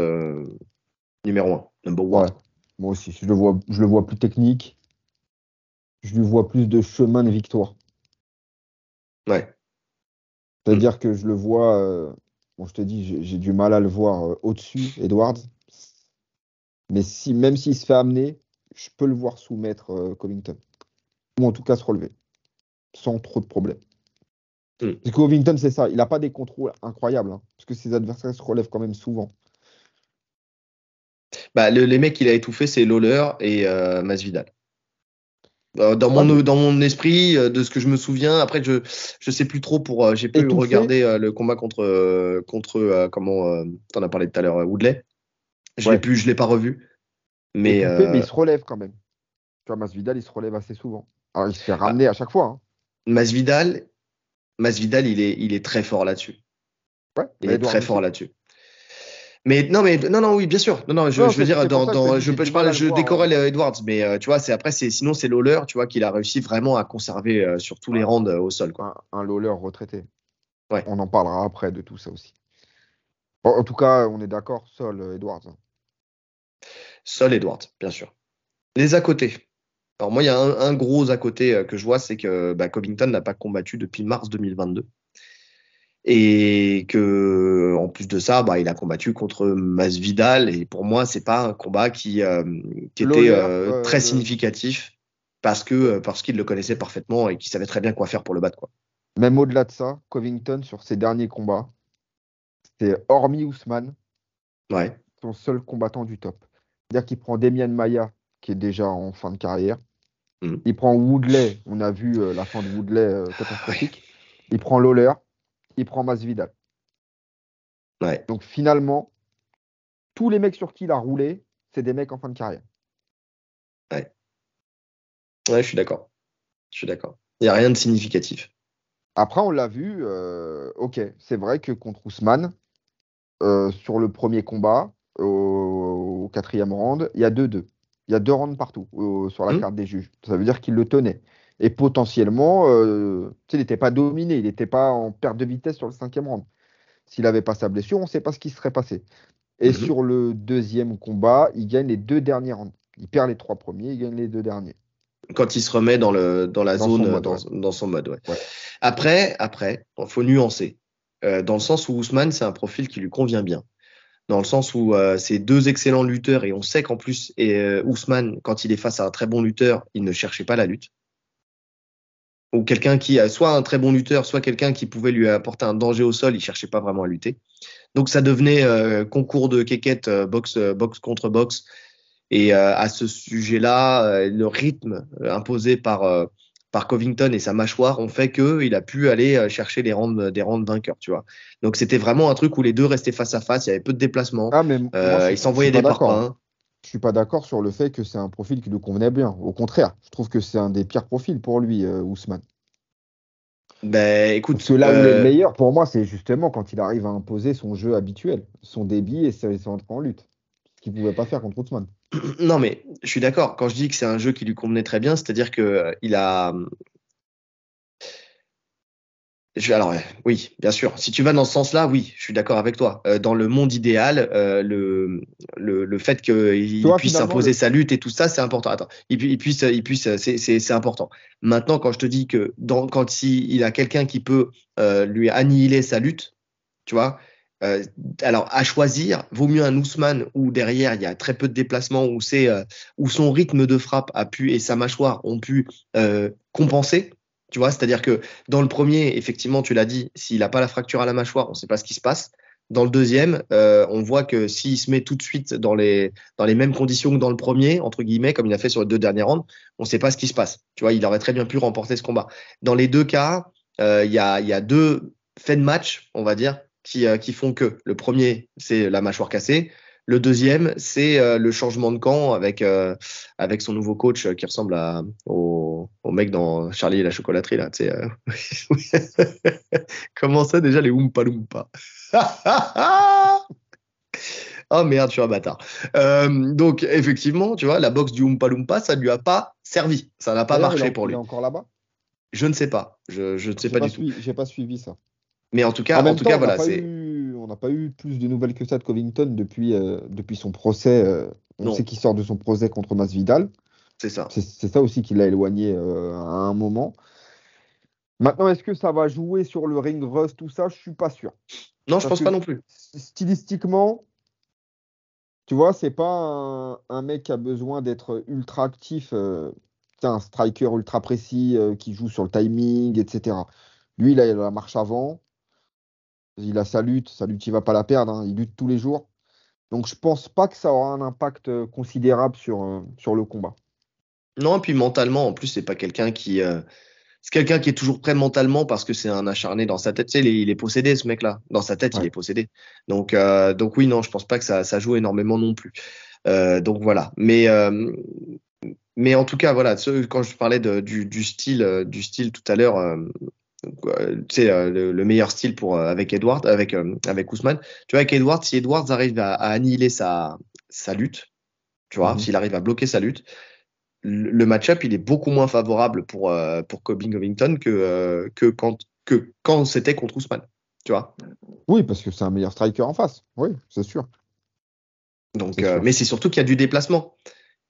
numéro un, number one. Ouais, moi aussi. Je le vois plus technique. Je lui vois plus de chemin de victoire. Ouais. Mm. C'est-à-dire que je le vois, bon, je te dis, j'ai du mal à le voir au-dessus, Edwards. Mais même s'il se fait amener, je peux le voir soumettre Covington. Ou en tout cas se relever, sans trop de problèmes. Mm. Parce que Covington, c'est ça, il n'a pas des contrôles incroyables, hein, parce que ses adversaires se relèvent quand même souvent. Bah, les mecs qu'il a étouffé, c'est Lawler et Masvidal. Ouais, mais Dans mon esprit, de ce que je me souviens, après je sais plus trop j'ai peu étouffé, regardé le combat contre comment t'en as parlé tout à l'heure, Woodley. ouais, Je l'ai pas revu, mais étouffé, mais il se relève quand même. Tu vois, Masvidal, il se relève assez souvent. Alors, il se fait ramener ah, à chaque fois, hein. Masvidal, Masvidal, il est très fort là-dessus. Ouais, Il mais est très Edwards fort aussi. là-dessus. Mais non, non, oui, bien sûr. Non, non, Non, je veux dire, c'est pour ça que je te dis, j'ai du mal à le je voir. décorrèle Edwards, mais tu vois, sinon c'est Lawler, tu vois, qu'il a réussi vraiment à conserver sur tous les Ouais, rounds au sol, quoi. un Lawler retraité. Ouais. On en parlera après de tout ça aussi. Bon, en tout cas, on est d'accord, Sol, Edwards, hein. Seul Edwards, bien sûr. Les à côté. Alors moi, il y a un gros à côté que je vois, c'est que Covington n'a pas combattu depuis mars 2022. Et que, en plus de ça, il a combattu contre Masvidal. Et pour moi, c'est pas un combat qui était Lawler, très significatif parce qu'il le connaissait parfaitement et qu'il savait très bien quoi faire pour le battre, quoi. même au-delà de ça, Covington, sur ses derniers combats, c'est hormis Ousmane, Ouais. son seul combattant du top. C'est-à-dire qu'il prend Demian Maia, qui est déjà en fin de carrière. Mhm. Il prend Woodley, on a vu la fin de Woodley Ouais. catastrophique. Il prend Lawler, il prend Masvidal. Ouais. Donc finalement, tous les mecs sur qui il a roulé, c'est des mecs en fin de carrière. Ouais. Ouais, je suis d'accord. Je suis d'accord. Il n'y a rien de significatif. Après, on l'a vu, ok, c'est vrai que contre Ousmane, sur le premier combat, au quatrième round, il y a 2-2. Il y a 2 rounds partout sur la Hmm. carte des juges. Ça veut dire qu'il le tenait. Et potentiellement, tu sais, il n'était pas dominé, il n'était pas en perte de vitesse sur le cinquième round. S'il n'avait pas sa blessure, on ne sait pas ce qui serait passé. Et Mhm. sur le deuxième combat, il gagne les 2 derniers rounds. Il perd les 3 premiers, il gagne les 2 derniers. Quand il se remet dans la Dans son zone, mode, ouais. dans son mode, ouais. Ouais. Après, il faut nuancer. Dans le sens où Ousmane, c'est un profil qui lui convient bien. Dans le sens où c'est 2 excellents lutteurs et on sait qu'en plus, Ousmane, quand il est face à un très bon lutteur, il ne cherchait pas la lutte. Ou quelqu'un qui a soit un très bon lutteur, soit quelqu'un qui pouvait lui apporter un danger au sol, il cherchait pas vraiment à lutter. Donc ça devenait concours de quéquette, boxe contre boxe. Et à ce sujet-là, le rythme imposé par Covington et sa mâchoire ont fait qu'il a pu aller chercher des rounds vainqueurs, tu vois. Donc c'était vraiment un truc où les deux restaient face à face, il y avait peu de déplacements, Ah, mais moi, ils je suis s'envoyaient pas des d'accord. parpaings. Je suis pas d'accord sur le fait que c'est un profil qui lui convenait bien. Au contraire, je trouve que c'est un des pires profils pour lui, Ousmane. Ben Parce que écoute, là où il est le meilleur, pour moi, c'est justement quand il arrive à imposer son jeu habituel, son débit et son entrée en lutte. Ce qu'il pouvait pas faire contre Ousmane. non mais je suis d'accord. Quand je dis que c'est un jeu qui lui convenait très bien, c'est-à-dire que il a alors, oui, bien sûr. Si tu vas dans ce sens-là, oui, je suis d'accord avec toi. Dans le monde idéal, le fait Tu qu'il vois, puisse finalement, imposer sa lutte et tout ça, c'est important. Attends, il puisse, c'est important. Maintenant, quand je te dis que quand il a quelqu'un qui peut lui annihiler sa lutte, tu vois, euh, alors à choisir, vaut mieux un Ousmane où derrière il y a très peu de déplacements, où son rythme de frappe a pu et sa mâchoire ont pu compenser. Tu vois, c'est-à-dire que dans le premier, effectivement, tu l'as dit, s'il n'a pas la fracture à la mâchoire, on ne sait pas ce qui se passe. Dans le deuxième, on voit que s'il se met tout de suite dans les mêmes conditions que dans le premier, entre guillemets, comme il a fait sur les 2 dernières rounds, on ne sait pas ce qui se passe. Tu vois, il aurait très bien pu remporter ce combat. Dans les 2 cas, il y a 2 faits de match, on va dire, qui font que le premier, c'est la mâchoire cassée. Le deuxième, c'est le changement de camp avec son nouveau coach qui ressemble au mec dans Charlie et la chocolaterie, là, tu sais. Comment ça déjà les Oompa Loompa? Oh merde, je suis un bâtard. Donc effectivement, tu vois, la boxe du Oompa Loompa, ça ne lui a pas servi. Ça n'a pas d'ailleurs, marché pour il est lui. encore là-bas. Je ne sais pas. Je ne sais pas du tout. J'ai pas suivi ça. Mais En en même tout temps, cas, voilà, c'est. on n'a pas eu plus de nouvelles que ça de Covington depuis son procès. On sait Non, qu'il sort de son procès contre Masvidal. c'est ça. C'est ça aussi qui l'a éloigné à un moment. Maintenant, est-ce que ça va jouer sur le ring rust, tout ça? Je suis pas sûr. Non, je Parce pense que pas non plus. stylistiquement, tu vois, c'est pas un mec qui a besoin d'être ultra actif. C'est un striker ultra précis qui joue sur le timing, etc. Lui, il a la marche avant. Il a sa lutte, il va pas la perdre, hein, il lutte tous les jours. Donc je pense pas que ça aura un impact considérable sur le combat. Non, et puis mentalement, en plus, c'est pas quelqu'un qui. C'est quelqu'un qui est toujours prêt mentalement parce que c'est un acharné dans sa tête. Tu sais, il est possédé, ce mec-là. Dans sa tête, il Ouais. est possédé. Donc oui, non, je pense pas que ça joue énormément non plus. Donc voilà. Mais en tout cas, voilà, quand je parlais du style tout à l'heure, tu sais, le meilleur style avec Edward, avec Ousmane. Tu vois, avec Edward, si Edwards arrive à annihiler sa lutte, tu vois, Mhm. s'il arrive à bloquer sa lutte, le match-up, il est beaucoup moins favorable pour Colby Covington que quand c'était contre Ousmane. Tu vois? Oui, parce que c'est un meilleur striker en face. Oui, c'est sûr. Donc, C'est sûr. mais c'est surtout qu'il y a du déplacement.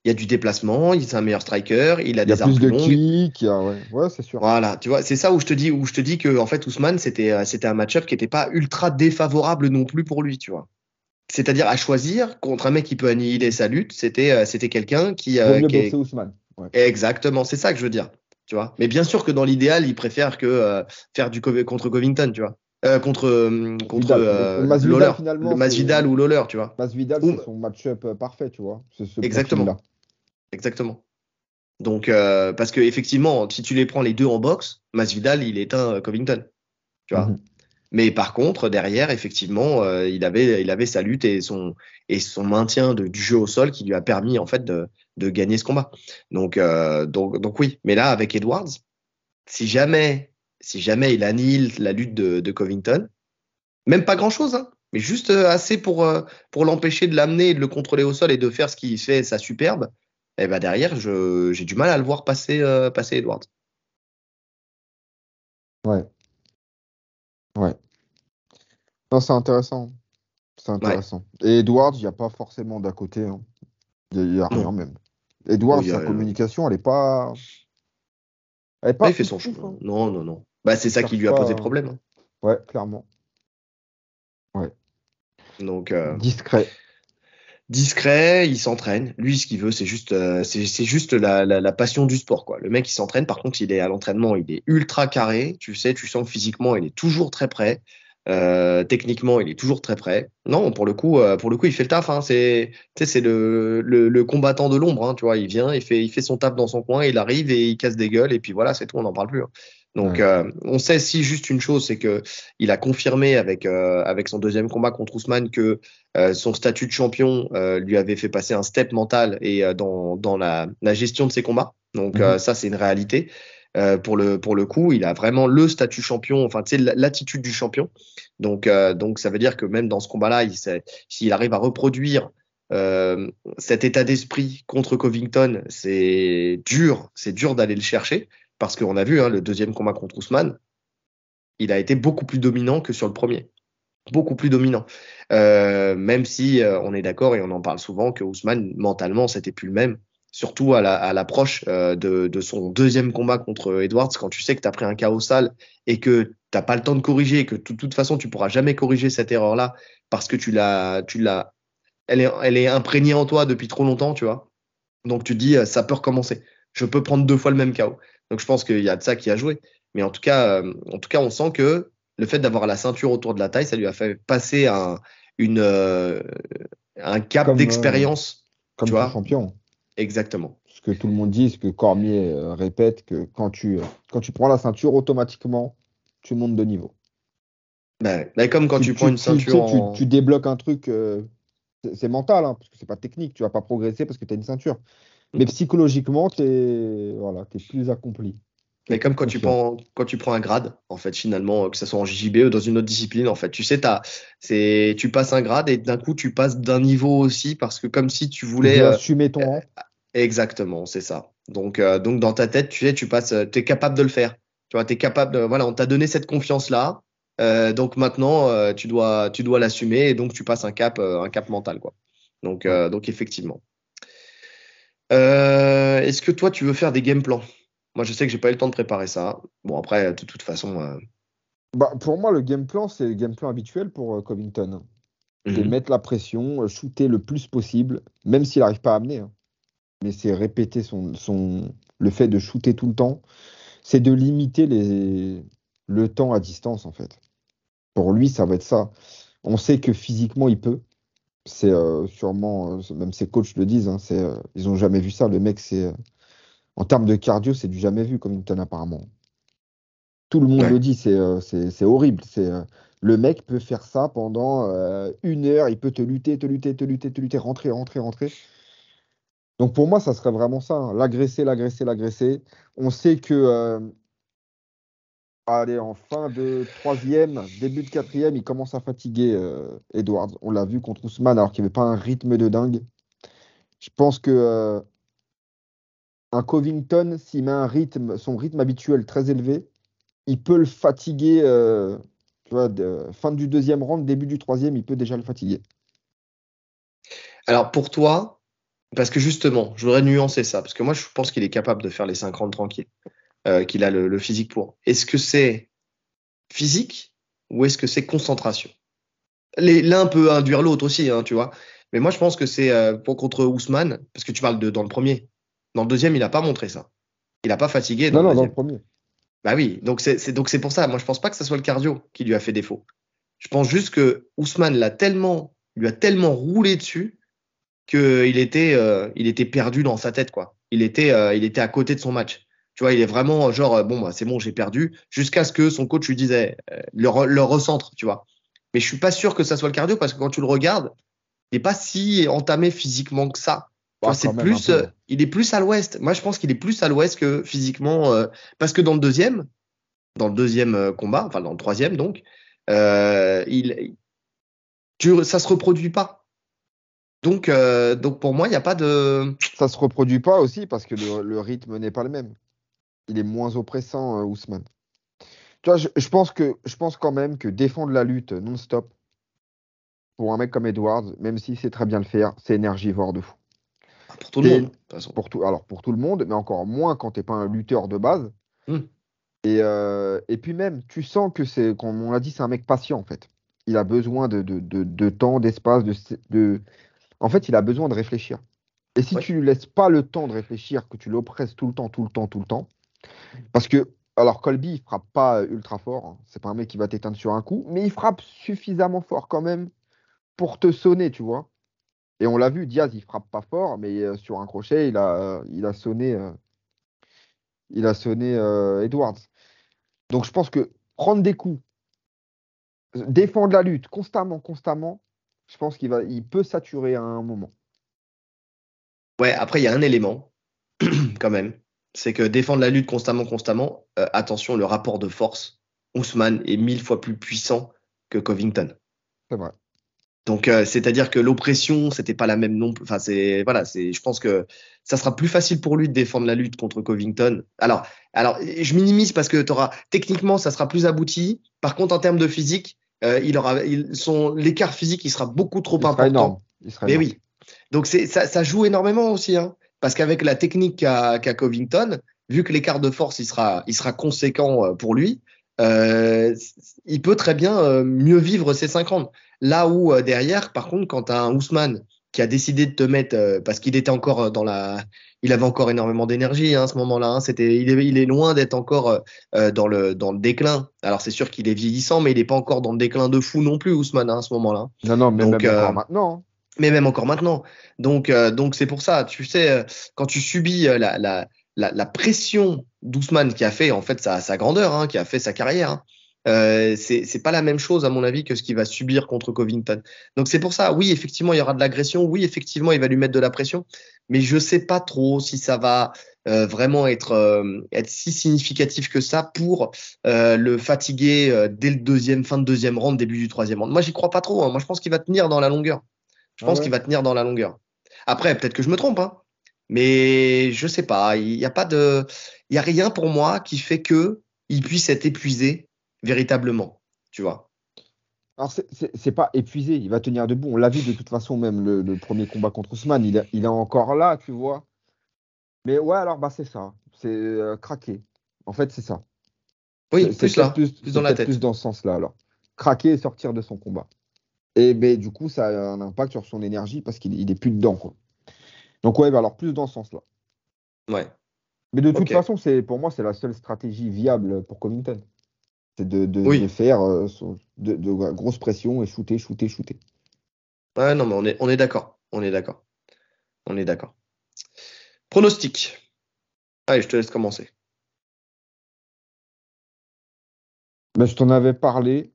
Il y a du déplacement, il est un meilleur striker, il a Il y a des armes plus plus de longues. kicks, ouais, ouais, c'est sûr. Voilà, tu vois, c'est ça où je te dis que en fait Ousmane c'était un match-up qui n'était pas ultra défavorable non plus pour lui, tu vois. C'est-à-dire à choisir contre un mec qui peut annihiler sa lutte, c'était quelqu'un Vaut mieux qui boxer est Ousmane. Ouais. exactement, c'est ça que je veux dire, tu vois. Mais bien sûr que dans l'idéal, il préfère que faire contre Covington, tu vois. Contre Masvidal. Mais Lawler, Masvidal, le finalement, Masvidal ou Lawler, tu vois. Masvidal, Ou, c'est son match-up parfait, tu vois. C'est ce exactement, profil-là. exactement. Donc parce que effectivement, si tu les prends les deux en boxe, Masvidal, il éteint Covington, tu vois. Mhm. Mais par contre, derrière, effectivement, il avait sa lutte et son maintien du jeu au sol qui lui a permis en fait de gagner ce combat. Donc oui. Mais là, avec Edwards, si jamais, si jamais il annihile la lutte de Covington, même pas grand-chose, hein, mais juste assez pour l'empêcher de l'amener et de le contrôler au sol et de faire ce qui fait sa superbe, et ben derrière, j'ai du mal à le voir passer Edwards. Ouais, ouais. Non, c'est intéressant. C'est Ouais, intéressant. Et Edwards, il n'y a pas forcément d'à côté, hein. Il y a rien non. même. Edwards, Bon, sa communication, elle est pas il fait son ouf, chemin. hein. Non, non, non. Bah, c'est Il ça qui cherche lui a posé pas. problème, hein. Ouais, clairement. Ouais. Donc, Discret. discret, il s'entraîne. Lui, ce qu'il veut, c'est juste la passion du sport, quoi. Le mec, il s'entraîne. Par contre, il est à l'entraînement, il est ultra carré. Tu sais, tu sens que physiquement, il est toujours très prêt. Techniquement, il est toujours très prêt. Non, pour le coup, il fait le taf, hein. Tu sais, c'est le combattant de l'ombre, hein, tu vois. Il vient, il fait son taf dans son coin, il arrive et il casse des gueules, et puis voilà, c'est tout, on n'en parle plus, hein. Donc, Ouais. on sait si juste une chose, c'est que il a confirmé avec son deuxième combat contre Ousmane que son statut de champion lui avait fait passer un step mental et dans la gestion de ses combats. Donc Mhm. ça, c'est une réalité. Pour le coup, il a vraiment le statut champion, enfin, tu sais, l'attitude du champion. Donc ça veut dire que même dans ce combat-là, s'il arrive à reproduire euh, cet état d'esprit contre Covington, c'est dur d'aller le chercher parce qu'on a vu hein, le deuxième combat contre Ousmane, il a été beaucoup plus dominant que sur le premier, beaucoup plus dominant. Même si on est d'accord et on en parle souvent que Ousmane, mentalement, c'était plus le même. Surtout à l'approche de son deuxième combat contre Edwards, quand tu sais que tu as pris un KO sale et que tu n'as pas le temps de corriger et que de toute façon, tu pourras jamais corriger cette erreur-là parce que elle est imprégnée en toi depuis trop longtemps, tu vois. Donc tu te dis, ça peut recommencer. Je peux prendre 2 fois le même KO. Donc je pense qu'il y a de ça qui a joué. Mais en tout cas, on sent que le fait d'avoir la ceinture autour de la taille, ça lui a fait passer une, euh, un cap Comme, d'expérience. Tu comme tout vois? champion. Exactement. Ce que tout le monde dit, ce que Cormier répète, que quand tu prends la ceinture, automatiquement, tu montes de niveau. Ben, comme quand tu prends une Tu ceinture sais, en. tu débloques un truc, c'est mental, hein, parce que c'est pas technique, tu vas pas progresser parce que tu as une ceinture. Mais psychologiquement, voilà, t'es plus accompli, t'es Mais plus comme confiant. quand tu prends un grade, en fait, finalement, que ce soit en JJB ou dans une autre discipline, en fait, tu sais, tu passes un grade et d'un coup, tu passes d'un niveau aussi parce que comme si tu Tu voulais. veux assumer ton rang. Exactement, c'est ça. Donc dans ta tête, tu sais, tu es capable de le faire. Tu vois, t'es capable de, voilà, on t'a donné cette confiance-là. Donc maintenant, tu dois l'assumer et donc tu passes un cap mental, quoi. Ouais. Donc effectivement. Est-ce que toi, tu veux faire des game plans? Moi, je sais que j'ai pas eu le temps de préparer ça. Bon, après, de toute façon. Bah, pour moi, le game plan, c'est le game plan habituel pour Covington. C'est Mhm. mettre la pression, shooter le plus possible, même s'il n'arrive pas à amener, hein. Mais c'est répéter le fait de shooter tout le temps. C'est de limiter le temps à distance, en fait. Pour lui, ça va être ça. On sait que physiquement, il peut. C'est sûrement, même ses coachs le disent, hein, ils n'ont jamais vu ça. Le mec, en termes de cardio, c'est du jamais vu, Covington, apparemment. Tout le monde Ouais. le dit, c'est horrible. Le mec peut faire ça pendant 1 heure, il peut te lutter, te lutter, te lutter, te lutter, rentrer, rentrer, rentrer. Donc pour moi, ça serait vraiment ça, hein, l'agresser, l'agresser, l'agresser. On sait que, allez, en fin de troisième, début de quatrième, il commence à fatiguer Edwards. On l'a vu contre Ousmane alors qu'il n'y avait pas un rythme de dingue. Je pense que un Covington, s'il met son rythme habituel très élevé, il peut le fatiguer. Tu vois, fin du deuxième round, début du troisième, il peut déjà le fatiguer. Alors pour toi, parce que justement, je voudrais nuancer ça, parce que moi, je pense qu'il est capable de faire les 5 rounds tranquilles, qu'il a le physique pour. Est-ce que c'est physique ou est-ce que c'est concentration? L'un peut induire l'autre aussi, hein, tu vois. Mais moi, je pense que c'est pour contre Ousmane, parce que tu parles dans le premier. Dans le deuxième, il n'a pas montré ça. Il n'a pas fatigué dans Non, le non, dans le deuxième. premier. Bah oui, donc c'est pour ça. Moi, je pense pas que ce soit le cardio qui lui a fait défaut. Je pense juste que Ousmane lui a tellement roulé dessus il était perdu dans sa tête, quoi. Il était à côté de son match. Tu vois, il est vraiment genre, bon, bah, c'est bon, j'ai perdu, jusqu'à ce que son coach lui disait, le recentre, tu vois. Mais je suis pas sûr que ça soit le cardio parce que quand tu le regardes, il n'est pas si entamé physiquement que ça. Tu vois, Bah, quand même un peu, hein. il est plus à l'ouest. Moi, je pense qu'il est plus à l'ouest que physiquement, parce que dans le deuxième combat, enfin dans le troisième donc, euh, il, ça se reproduit pas. Donc pour moi, il n'y a pas de. Ça se reproduit pas aussi parce que le rythme n'est pas le même. Il est moins oppressant, Ousmane. Tu vois, je pense quand même que défendre la lutte non-stop pour un mec comme Edwards, même s'il sait très bien le faire, c'est énergivore de fou. Pour tout le T'es monde. façon. Alors, pour tout le monde, mais encore moins quand t'es pas un lutteur de base. Hmm. Et puis même, tu sens que c'est, comme on l'a dit, c'est un mec patient, en fait. Il a besoin de temps, d'espace, En fait, il a besoin de réfléchir. Et si Ouais. tu lui laisses pas le temps de réfléchir, que tu l'oppresses tout le temps, tout le temps, tout le temps, parce que, alors Colby, il frappe pas ultra fort, hein. C'est pas un mec qui va t'éteindre sur un coup, mais il frappe suffisamment fort quand même pour te sonner, tu vois. Et on l'a vu, Diaz, il frappe pas fort, mais sur un crochet, il a sonné Edwards. Donc je pense que prendre des coups, défendre la lutte constamment, constamment, je pense il peut saturer à un moment. Ouais, après, il y a un élément, quand même. C'est que défendre la lutte constamment, constamment, attention, le rapport de force, Ousmane est 1000 fois plus puissant que Covington. C'est vrai. Donc, c'est-à-dire que l'oppression, c'était pas la même non plus. Enfin, voilà, je pense que ça sera plus facile pour lui de défendre la lutte contre Covington. Alors, je minimise parce que techniquement, ça sera plus abouti. Par contre, en termes de physique, l'écart physique, il sera beaucoup trop Il sera important. énorme. Il sera Mais énorme. oui. Donc, ça joue énormément aussi, hein. Parce qu'avec la technique qu'a Covington, vu que l'écart de force, il sera conséquent pour lui, euh, il peut très bien mieux vivre ses 5 rounds. Là où derrière, par contre, quand tu as un Ousmane qui a décidé de te mettre, parce qu'il était encore il avait encore énormément d'énergie hein, à ce moment-là. Hein, il est loin d'être encore dans le déclin. Alors c'est sûr qu'il est vieillissant, mais il n'est pas encore dans le déclin de fou non plus, Ousmane, hein, à ce moment-là. Non, non, mais Donc, même encore maintenant, hein. mais même encore maintenant. Donc c'est pour ça, tu sais, quand tu subis la pression d'Ousmane qui a fait en fait sa grandeur, hein, qui a fait sa carrière, hein, c'est pas la même chose à mon avis que ce qu'il va subir contre Covington. Donc c'est pour ça, oui, effectivement, il y aura de l'agression, oui, effectivement, il va lui mettre de la pression, mais je sais pas trop si ça va vraiment être si significatif que ça pour le fatiguer dès le fin de deuxième round, début du troisième round. Moi, j'y crois pas trop, hein. Moi, je pense qu'il va tenir dans la longueur. Je Ah pense qu'il ouais. va tenir dans la longueur. Après, peut-être que je me trompe, hein, mais je sais pas. Il y a rien pour moi qui fait que il puisse être épuisé véritablement. Tu vois. Alors, c'est pas épuisé, il va tenir debout. On l'a vu de toute façon, même le premier combat contre Ousmane, il est encore là, tu vois. Mais ouais, alors, bah, c'est ça. C'est craquer. En fait, c'est ça. Oui, plus là, plus C'est dans la peut-être plus tête. dans ce sens-là, alors. Craquer et sortir de son combat. Et ben, du coup, ça a un impact sur son énergie parce qu'il est plus dedans, quoi. Donc, ouais, bah, alors, plus dans ce sens-là. Ouais. Mais de toute Ok. façon, pour moi, c'est la seule stratégie viable pour Covington. C'est de Oui. faire grosse pression et shooter, shooter, shooter. Ouais, non, mais on est d'accord. On est d'accord. On est d'accord. Pronostic. Allez, je te laisse commencer. Ben, je t'en avais parlé.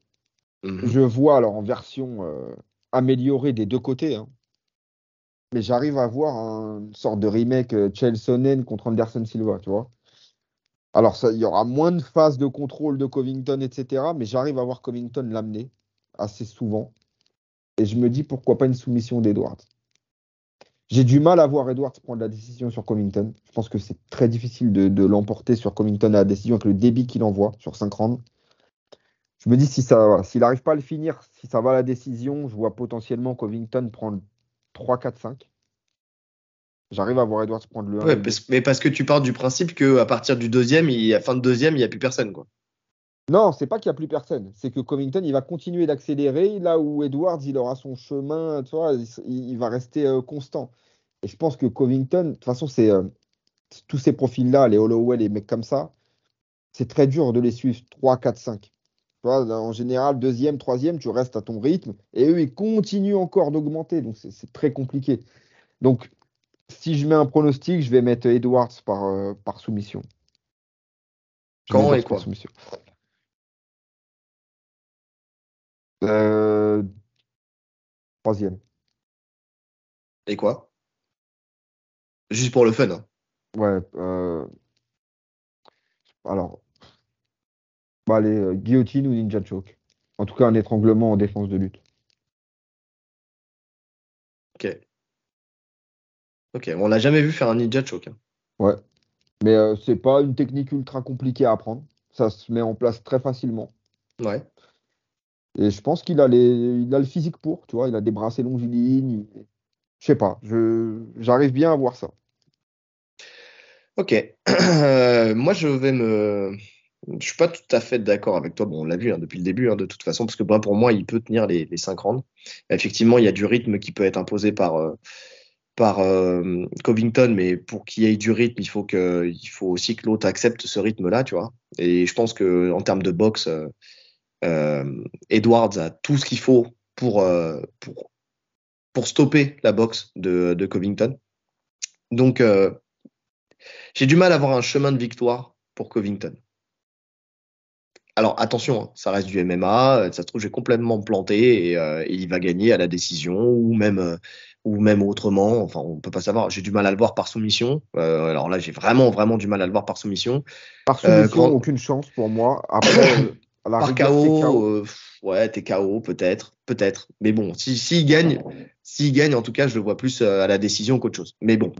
Mhm. Je vois alors en version améliorée des deux côtés, hein, mais j'arrive à voir une sorte de remake Chael Sonnen contre Anderson Silva, tu vois. Alors, ça, il y aura moins de phases de contrôle de Covington, etc., mais j'arrive à voir Covington l'amener assez souvent. Et je me dis pourquoi pas une soumission d'Edwards. J'ai du mal à voir Edwards prendre la décision sur Covington. Je pense que c'est très difficile de l'emporter sur Covington à la décision avec le débit qu'il envoie sur 5 rounds. Je me dis si ça, voilà, s'il n'arrive pas à le finir, si ça va à la décision, je vois potentiellement Covington prendre 3, 4, 5. J'arrive à voir Edwards prendre le un et Ouais, le 2. mais parce que tu pars du principe que à partir du deuxième, à fin de deuxième, il n'y a plus personne, quoi. Non, c'est pas qu'il n'y a plus personne. C'est que Covington, il va continuer d'accélérer là où Edwards, il aura son chemin, tu vois, il va rester constant. Et je pense que Covington, de toute façon, c'est tous ces profils-là, les Holloway, les mecs comme ça, c'est très dur de les suivre 3, 4, 5. Tu vois, en général, deuxième, troisième, tu restes à ton rythme. Et eux, ils continuent encore d'augmenter. Donc, c'est très compliqué. Donc, si je mets un pronostic, je vais mettre Edwards par soumission. Je mets Quand et Edwards par quoi? soumission. Euh, troisième. Et quoi? Juste pour le fun, hein. Ouais. Alors, bah, allez, guillotine ou ninja choke. En tout cas, un étranglement en défense de lutte. Ok. Ok. On l'a jamais vu faire un ninja choke, hein. Ouais. Mais c'est pas une technique ultra compliquée à apprendre. Ça se met en place très facilement. Ouais. Et je pense il a le physique pour, tu vois, il a des bras assez longilignes. Je sais pas, j'arrive bien à voir ça. Ok. Moi, je suis pas tout à fait d'accord avec toi. Bon, on l'a vu depuis le début, de toute façon, parce que pour moi, il peut tenir les 5 rounds. Effectivement, il y a du rythme qui peut être imposé par Covington, mais pour qu'il y ait du rythme, il faut aussi que l'autre accepte ce rythme-là, tu vois. Et je pense que en termes de boxe, Edwards a tout ce qu'il faut pour stopper la boxe de Covington. Donc, j'ai du mal à avoir un chemin de victoire pour Covington. Alors attention, ça reste du MMA, ça se trouve j'ai complètement planté et il va gagner à la décision ou même autrement. Enfin, on peut pas savoir. J'ai du mal à le voir par soumission. Alors là, j'ai vraiment du mal à le voir par soumission. Par soumission, Grand, aucune chance pour moi. Après, à la par rigueur, t'es KO, KO. ouais, t'es KO peut-être. Mais bon, s'il gagne, en tout cas, je le vois plus à la décision qu'autre chose. Mais bon,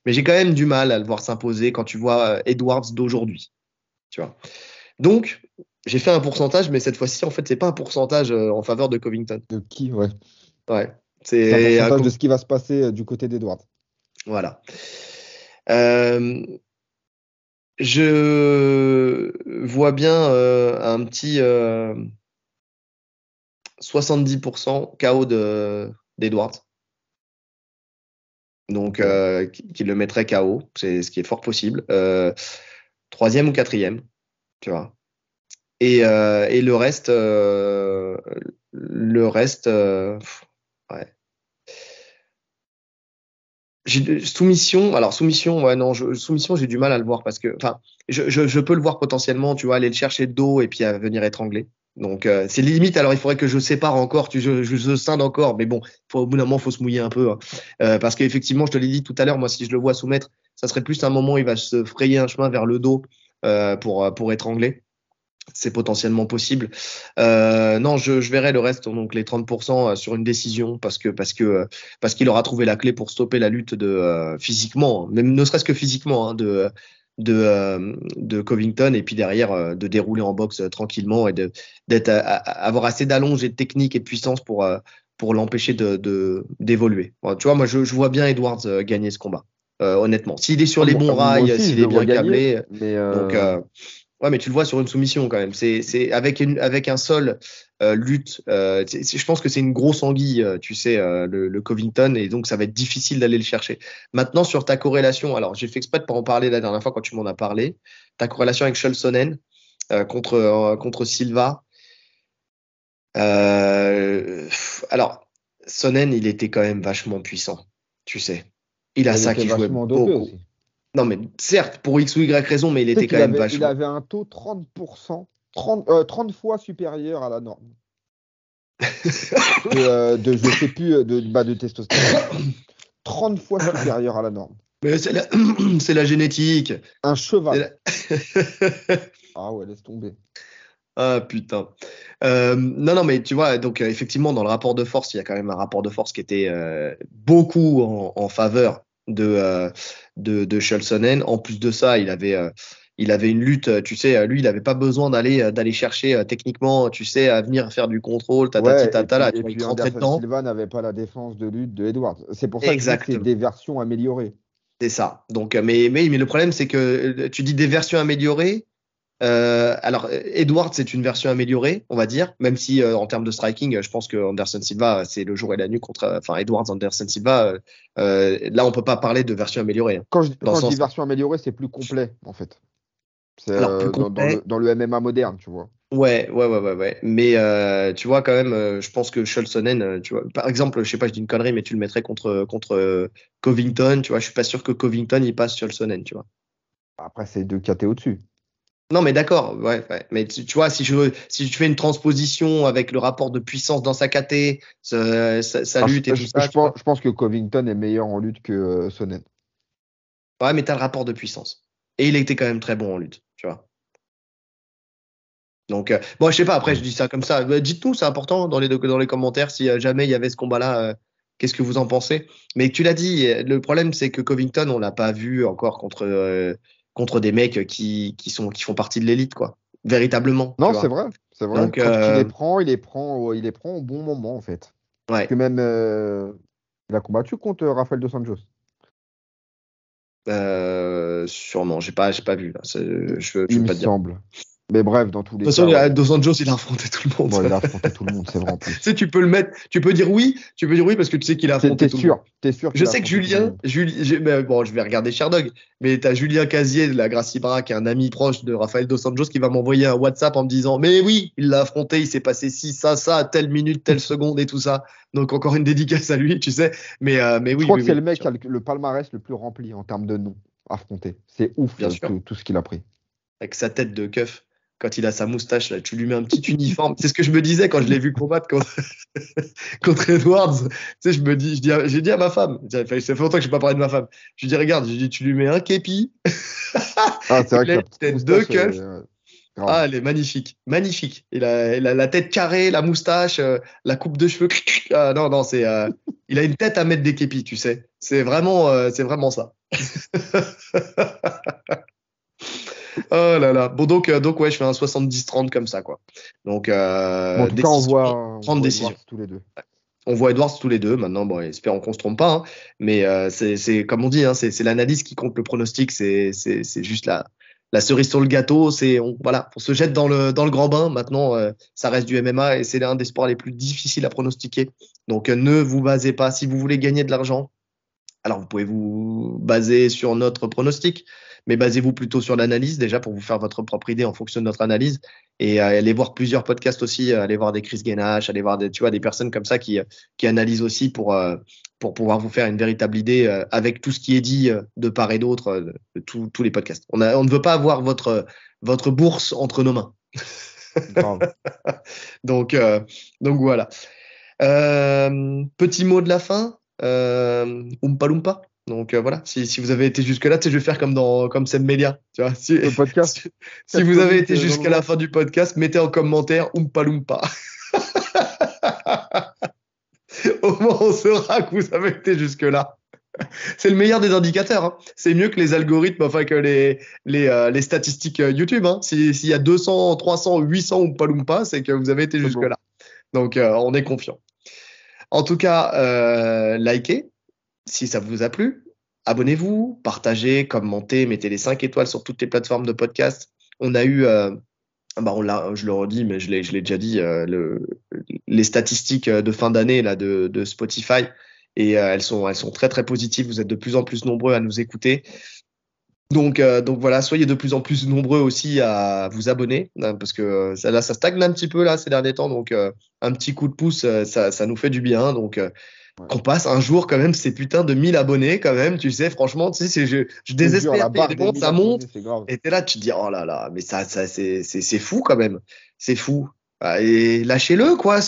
mais j'ai quand même du mal à le voir s'imposer quand tu vois Edwards d'aujourd'hui. Tu vois. Donc, j'ai fait un pourcentage, mais cette fois-ci, en fait, c'est pas un pourcentage en faveur de Covington. De qui, ouais. Ouais, C'est un c'est pourcentage de ce qui va se passer du côté d'Edward. voilà. Euh, je vois bien un petit 70% KO d'Edwards. Donc, Ok. qui le mettrait KO, c'est ce qui est fort possible. Troisième ou quatrième, tu vois. Et le reste, ouais. Soumission, ouais, non, soumission, j'ai du mal à le voir parce que, enfin, je peux le voir potentiellement, tu vois, aller le chercher de dos et puis à venir étrangler. Donc, c'est limite, alors il faudrait que je sépare encore, je scinde encore, mais bon, au bout d'un moment, il faut se mouiller un peu, hein. Parce qu'effectivement, je te l'ai dit tout à l'heure, moi, si je le vois soumettre, ça serait plus un moment où il va se frayer un chemin vers le dos pour étrangler. C'est potentiellement possible. Non, je verrai le reste, donc les 30% sur une décision, parce qu'il aura trouvé la clé pour stopper la lutte physiquement, même ne serait-ce que physiquement, de Covington, et puis derrière de dérouler en boxe tranquillement et avoir assez d'allonge et de technique et de puissance pour l'empêcher d'évoluer. Bon, tu vois, moi je vois bien Edwards gagner ce combat. Honnêtement, s'il est sur Ah, les moi, bons moi rails, aussi, je s'il le est vois bien gagner, câblé, mais donc ouais, mais tu le vois sur une soumission quand même. C'est avec un seul lutte. Je pense que c'est une grosse anguille, tu sais, le Covington, et donc ça va être difficile d'aller le chercher. Maintenant, sur ta corrélation, alors j'ai fait exprès de pas en parler la dernière fois quand tu m'en as parlé. Ta corrélation avec Scholzonen contre Silva. Alors, Sonnen, il était quand même vachement puissant, tu sais. Il a il ça était qui jouait vachement dopé beaucoup. aussi. Non, mais certes, pour X ou Y raison, mais il Tu sais était quand même il vachement. avait un taux 30%, 30 fois supérieur à la norme de je sais plus, de testostérone. 30 fois supérieur à la norme. Mais c'est la génétique. Un C'est cheval. la- Ah ouais, laisse tomber. Ah putain. Non, non, mais tu vois, donc effectivement, dans le rapport de force, il y a quand même un rapport de force qui était beaucoup en faveur de Scholzonen. En plus de ça, il avait une lutte, tu sais, lui, il n'avait pas besoin d'aller chercher techniquement, tu sais, à venir faire du contrôle, tatati Ouais, tata, là, tu et vois, il puis te rentrait Anderson dedans. Silva n'avait pas la défense de lutte de Edwards. C'est pour ça que je dis que c'est Exactement. des versions améliorées. C'est ça. Donc, mais le problème, c'est que tu dis des versions améliorées. Alors, Edward, c'est une version améliorée, on va dire, même si en termes de striking, je pense que Anderson Silva, c'est le jour et la nuit contre, enfin, Edwards, Anderson Silva. Là, on peut pas parler de version améliorée, hein, dans le Quand je dis sens, version améliorée, c'est plus complet, en fait. C'est alors plus complet. dans le MMA moderne, tu vois. Ouais. Mais tu vois quand même, je pense que Scholzonen, tu vois, par exemple, je sais pas, je dis une connerie, mais tu le mettrais contre Covington, tu vois, je suis pas sûr que Covington il passe Scholzonen, tu vois. Après, c'est deux KT au-dessus. Non, mais d'accord, ouais. Mais tu vois, si tu fais une transposition avec le rapport de puissance dans sa KT, sa Ah, lutte et tout ça, tu vois. je pense que Covington est meilleur en lutte que Sonnen. Ouais, mais t'as le rapport de puissance. Et il était quand même très bon en lutte, tu vois. Donc, bon, je sais pas, après, je dis ça comme ça. Dites-nous, c'est important dans les commentaires, si jamais il y avait ce combat-là, qu'est-ce que vous en pensez? Mais tu l'as dit, le problème, c'est que Covington, on l'a pas vu encore contre des mecs qui font partie de l'élite, quoi. Véritablement, tu Non, c'est vois. vrai, c'est vrai. Donc, Quand il les prend au bon moment, en fait. Parce que ouais. même, il a combattu contre Rafael dos Anjos. sûrement. J'ai pas vu là. Je Il veux me pas te dire. semble. Mais bref, dans tous De les toute façon, cas, ouais. Dos Anjos, il a affronté tout le monde. Bon, il a affronté tout le monde, c'est vrai en Tu plus. sais, tu peux dire oui parce que tu sais qu'il a affronté T'es tout le monde. sûr Je qu'il a sais que affronté tout le monde. bon, je vais regarder Sherdog, mais t'as Julien Casier de la Gracie Bra, qui est un ami proche de Rafael Dos Anjos, qui va m'envoyer un WhatsApp en me disant, mais oui, il l'a affronté, il s'est passé ci, ça, à telle minute, telle seconde et tout ça. Donc encore une dédicace à lui, tu sais. Mais Je oui, crois oui, que c'est oui, le mec qui a le palmarès le plus rempli en termes de noms affrontés. C'est ouf bien sûr. tout ce qu'il a pris. Avec sa tête de keuf, quand il a sa moustache, là, tu lui mets un petit uniforme. C'est ce que je me disais quand je l'ai vu combattre contre Edwards. Tu sais, j'ai dit à ma femme, ça fait longtemps que je n'ai pas parlé de ma femme. Je lui dis, regarde, tu lui mets un képi, Ah, c'est vrai il que a la une petite tête de moustache, keuf. grave. Ah, elle est magnifique, magnifique. Il a la tête carrée, la moustache, la coupe de cheveux. Ah, non, non, il a une tête à mettre des képis, tu sais. C'est vraiment ça. Oh là là. Bon, donc ouais, je fais un 70-30 comme ça, quoi. Donc, Bon, en tout cas, décision, on 30 voit décisions. Edwards tous les deux. On voit Edwards tous les deux. Maintenant, bon, espérons qu'on se trompe pas, hein. Mais c'est comme on dit, hein, c'est l'analyse qui compte le pronostic. C'est juste la cerise sur le gâteau. Voilà, on se jette dans le grand bain. Maintenant, ça reste du MMA et c'est l'un des sports les plus difficiles à pronostiquer. Donc, ne vous basez pas. Si vous voulez gagner de l'argent, alors vous pouvez vous baser sur notre pronostic, mais basez-vous plutôt sur l'analyse déjà pour vous faire votre propre idée en fonction de notre analyse. Et allez voir plusieurs podcasts aussi, allez voir des Chris Gainash, allez voir des personnes comme ça qui analysent aussi pour pouvoir vous faire une véritable idée avec tout ce qui est dit de part et d'autre de tous les podcasts. On ne veut pas avoir votre bourse entre nos mains. Grave. Donc voilà. Petit mot de la fin, Oompa Loompa. Donc voilà, si vous avez été jusque-là, tu sais, je vais faire comme Seb Media. Tu vois, Le podcast, si 4 vous avez comiques été dans le jusqu'à la vent. fin du podcast, mettez en commentaire Oompa Loompa. Au moins, on saura que vous avez été jusque-là. C'est le meilleur des indicateurs, hein. C'est mieux que les algorithmes, enfin que les statistiques YouTube, hein. S'il y a 200, 300, 800 Oompa Loompa, c'est que vous avez été C'est bon. jusque-là. Donc, on est confiant. En tout cas, likez si ça vous a plu. Abonnez-vous, partagez, commentez, mettez les 5 étoiles sur toutes les plateformes de podcast. On a eu, je le redis, mais je l'ai déjà dit, les statistiques de fin d'année là de Spotify, et elles sont très très positives. Vous êtes de plus en plus nombreux à nous écouter. Donc voilà, soyez de plus en plus nombreux aussi à vous abonner, hein, parce que ça stagne un petit peu là ces derniers temps. Donc un petit coup de pouce, ça nous fait du bien. Donc Ouais. qu'on passe un jour quand même ces putains de 1000 abonnés quand même, tu sais, franchement, tu sais, je Je te jure, désespère. la Il y a barre des des moments, 1000 ça monte, abonnés, c'est grave. et t'es là, tu te dis, oh là là, mais ça c'est fou quand même, c'est fou. Ah, et lâchez-le, quoi,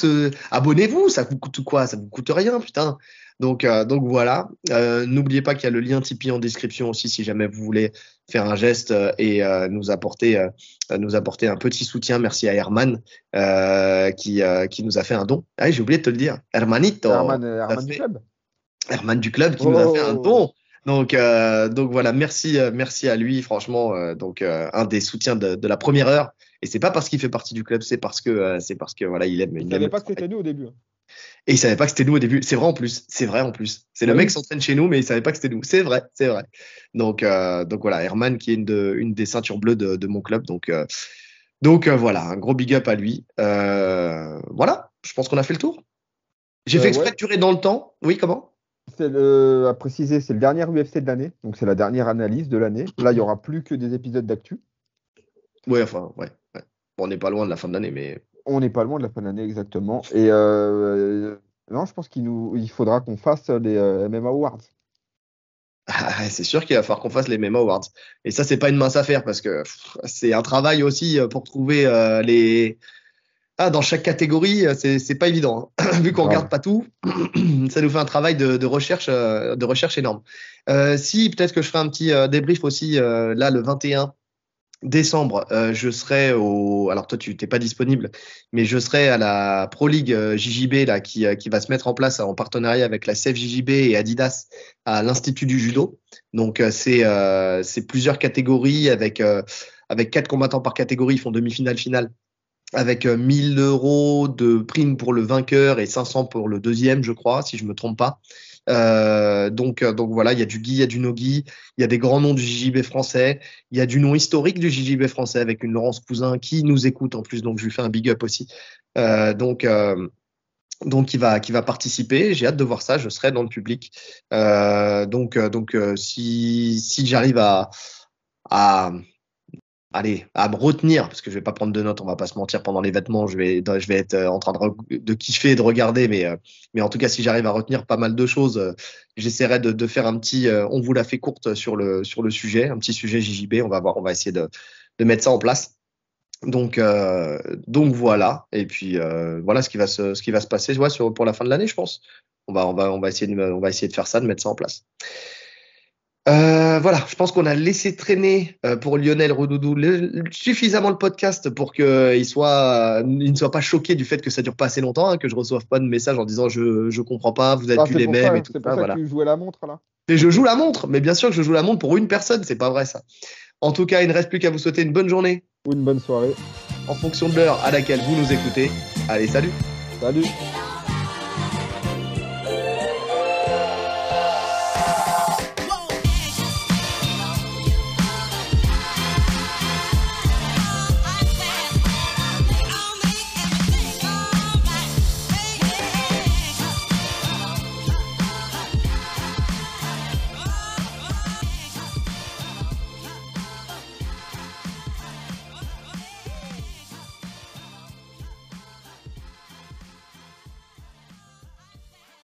abonnez-vous, ça vous coûte quoi? Ça vous coûte rien, putain. Donc voilà. N'oubliez pas qu'il y a le lien Tipeee en description aussi si jamais vous voulez faire un geste et nous apporter un petit soutien. Merci à Herman qui nous a fait un don. Ah, j'ai oublié de te le dire. Hermanito. Herman du club. Herman du club qui nous a fait un Oh, don. Donc voilà, merci à lui, franchement. Un des soutiens de la première heure. Et c'est pas parce qu'il fait partie du club, c'est parce que voilà, il il aime savait le pas que travail. c'était nous au début. Et il savait pas que c'était nous au début. C'est vrai en plus. C'est vrai en plus. C'est le Bah mec oui. s'entraîne chez nous, mais il savait pas que c'était nous. C'est vrai, c'est vrai. Donc voilà, Herman qui est une des ceintures bleues de mon club. Donc voilà, un gros big up à lui. Voilà, je pense qu'on a fait le tour. J'ai fait exprès Ouais, de durer dans le temps. Oui, comment? à préciser, c'est le dernier UFC de l'année, donc c'est la dernière analyse de l'année. Là, il y aura plus que des épisodes d'actu. Ouais, enfin, ouais. Ouais. Bon, on n'est pas loin de la fin de l'année, mais On n'est pas loin de la fin de l'année exactement. Et non, je pense il faudra qu'on fasse les MMA Awards. ah, c'est sûr qu'il va falloir qu'on fasse les MMA Awards. Et ça, c'est pas une mince affaire parce que c'est un travail aussi pour trouver les. Ah, dans chaque catégorie, c'est pas évident, hein. Vu qu'on regarde Grave. pas tout, ça nous fait un travail de recherche énorme. Si, peut-être que je ferai un petit débrief aussi, là, le 21 décembre, je serai au. Alors, toi, tu t'es pas disponible, mais je serai à la Pro League JJB, là, qui va se mettre en place en partenariat avec la CFJJB et Adidas à l'Institut du Judo. Donc, c'est plusieurs catégories avec 4 combattants par catégorie. Ils font demi-finale, finale avec 1000 € de prime pour le vainqueur et 500 pour le deuxième, je crois, si je me trompe pas. Donc voilà, il y a du Guy, il y a du No-Guy, il y a des grands noms du JJB français, il y a du nom historique du JJB français avec une Laurence Cousin qui nous écoute en plus, donc je lui fais un big up aussi. Donc qui va participer. J'ai hâte de voir ça. Je serai dans le public. Si j'arrive à à me retenir, parce que je vais pas prendre de notes, on va pas se mentir pendant les vêtements, je vais être en train de kiffer et de regarder, mais en tout cas, si j'arrive à retenir pas mal de choses, j'essaierai de faire un petit, on vous l'a fait courte sur le sujet, un petit sujet JJB, on va voir, on va essayer de mettre ça en place. Donc voilà, et puis voilà ce qui va se passer pour la fin de l'année, je pense. On va essayer de faire ça, de mettre ça en place. Voilà, je pense qu'on a laissé traîner pour Lionel Redoudou suffisamment le podcast pour qu'il ne soit pas choqué du fait que ça dure pas assez longtemps, hein, que je reçoive pas de message en disant je comprends pas, vous êtes plus les mêmes et tout. C'est pour ça que tu jouais la montre là. Mais je joue la montre, mais bien sûr que je joue la montre pour une personne, c'est pas vrai ça. En tout cas, il ne reste plus qu'à vous souhaiter une bonne journée. Ou une bonne soirée. En fonction de l'heure à laquelle vous nous écoutez. Allez, salut. Salut.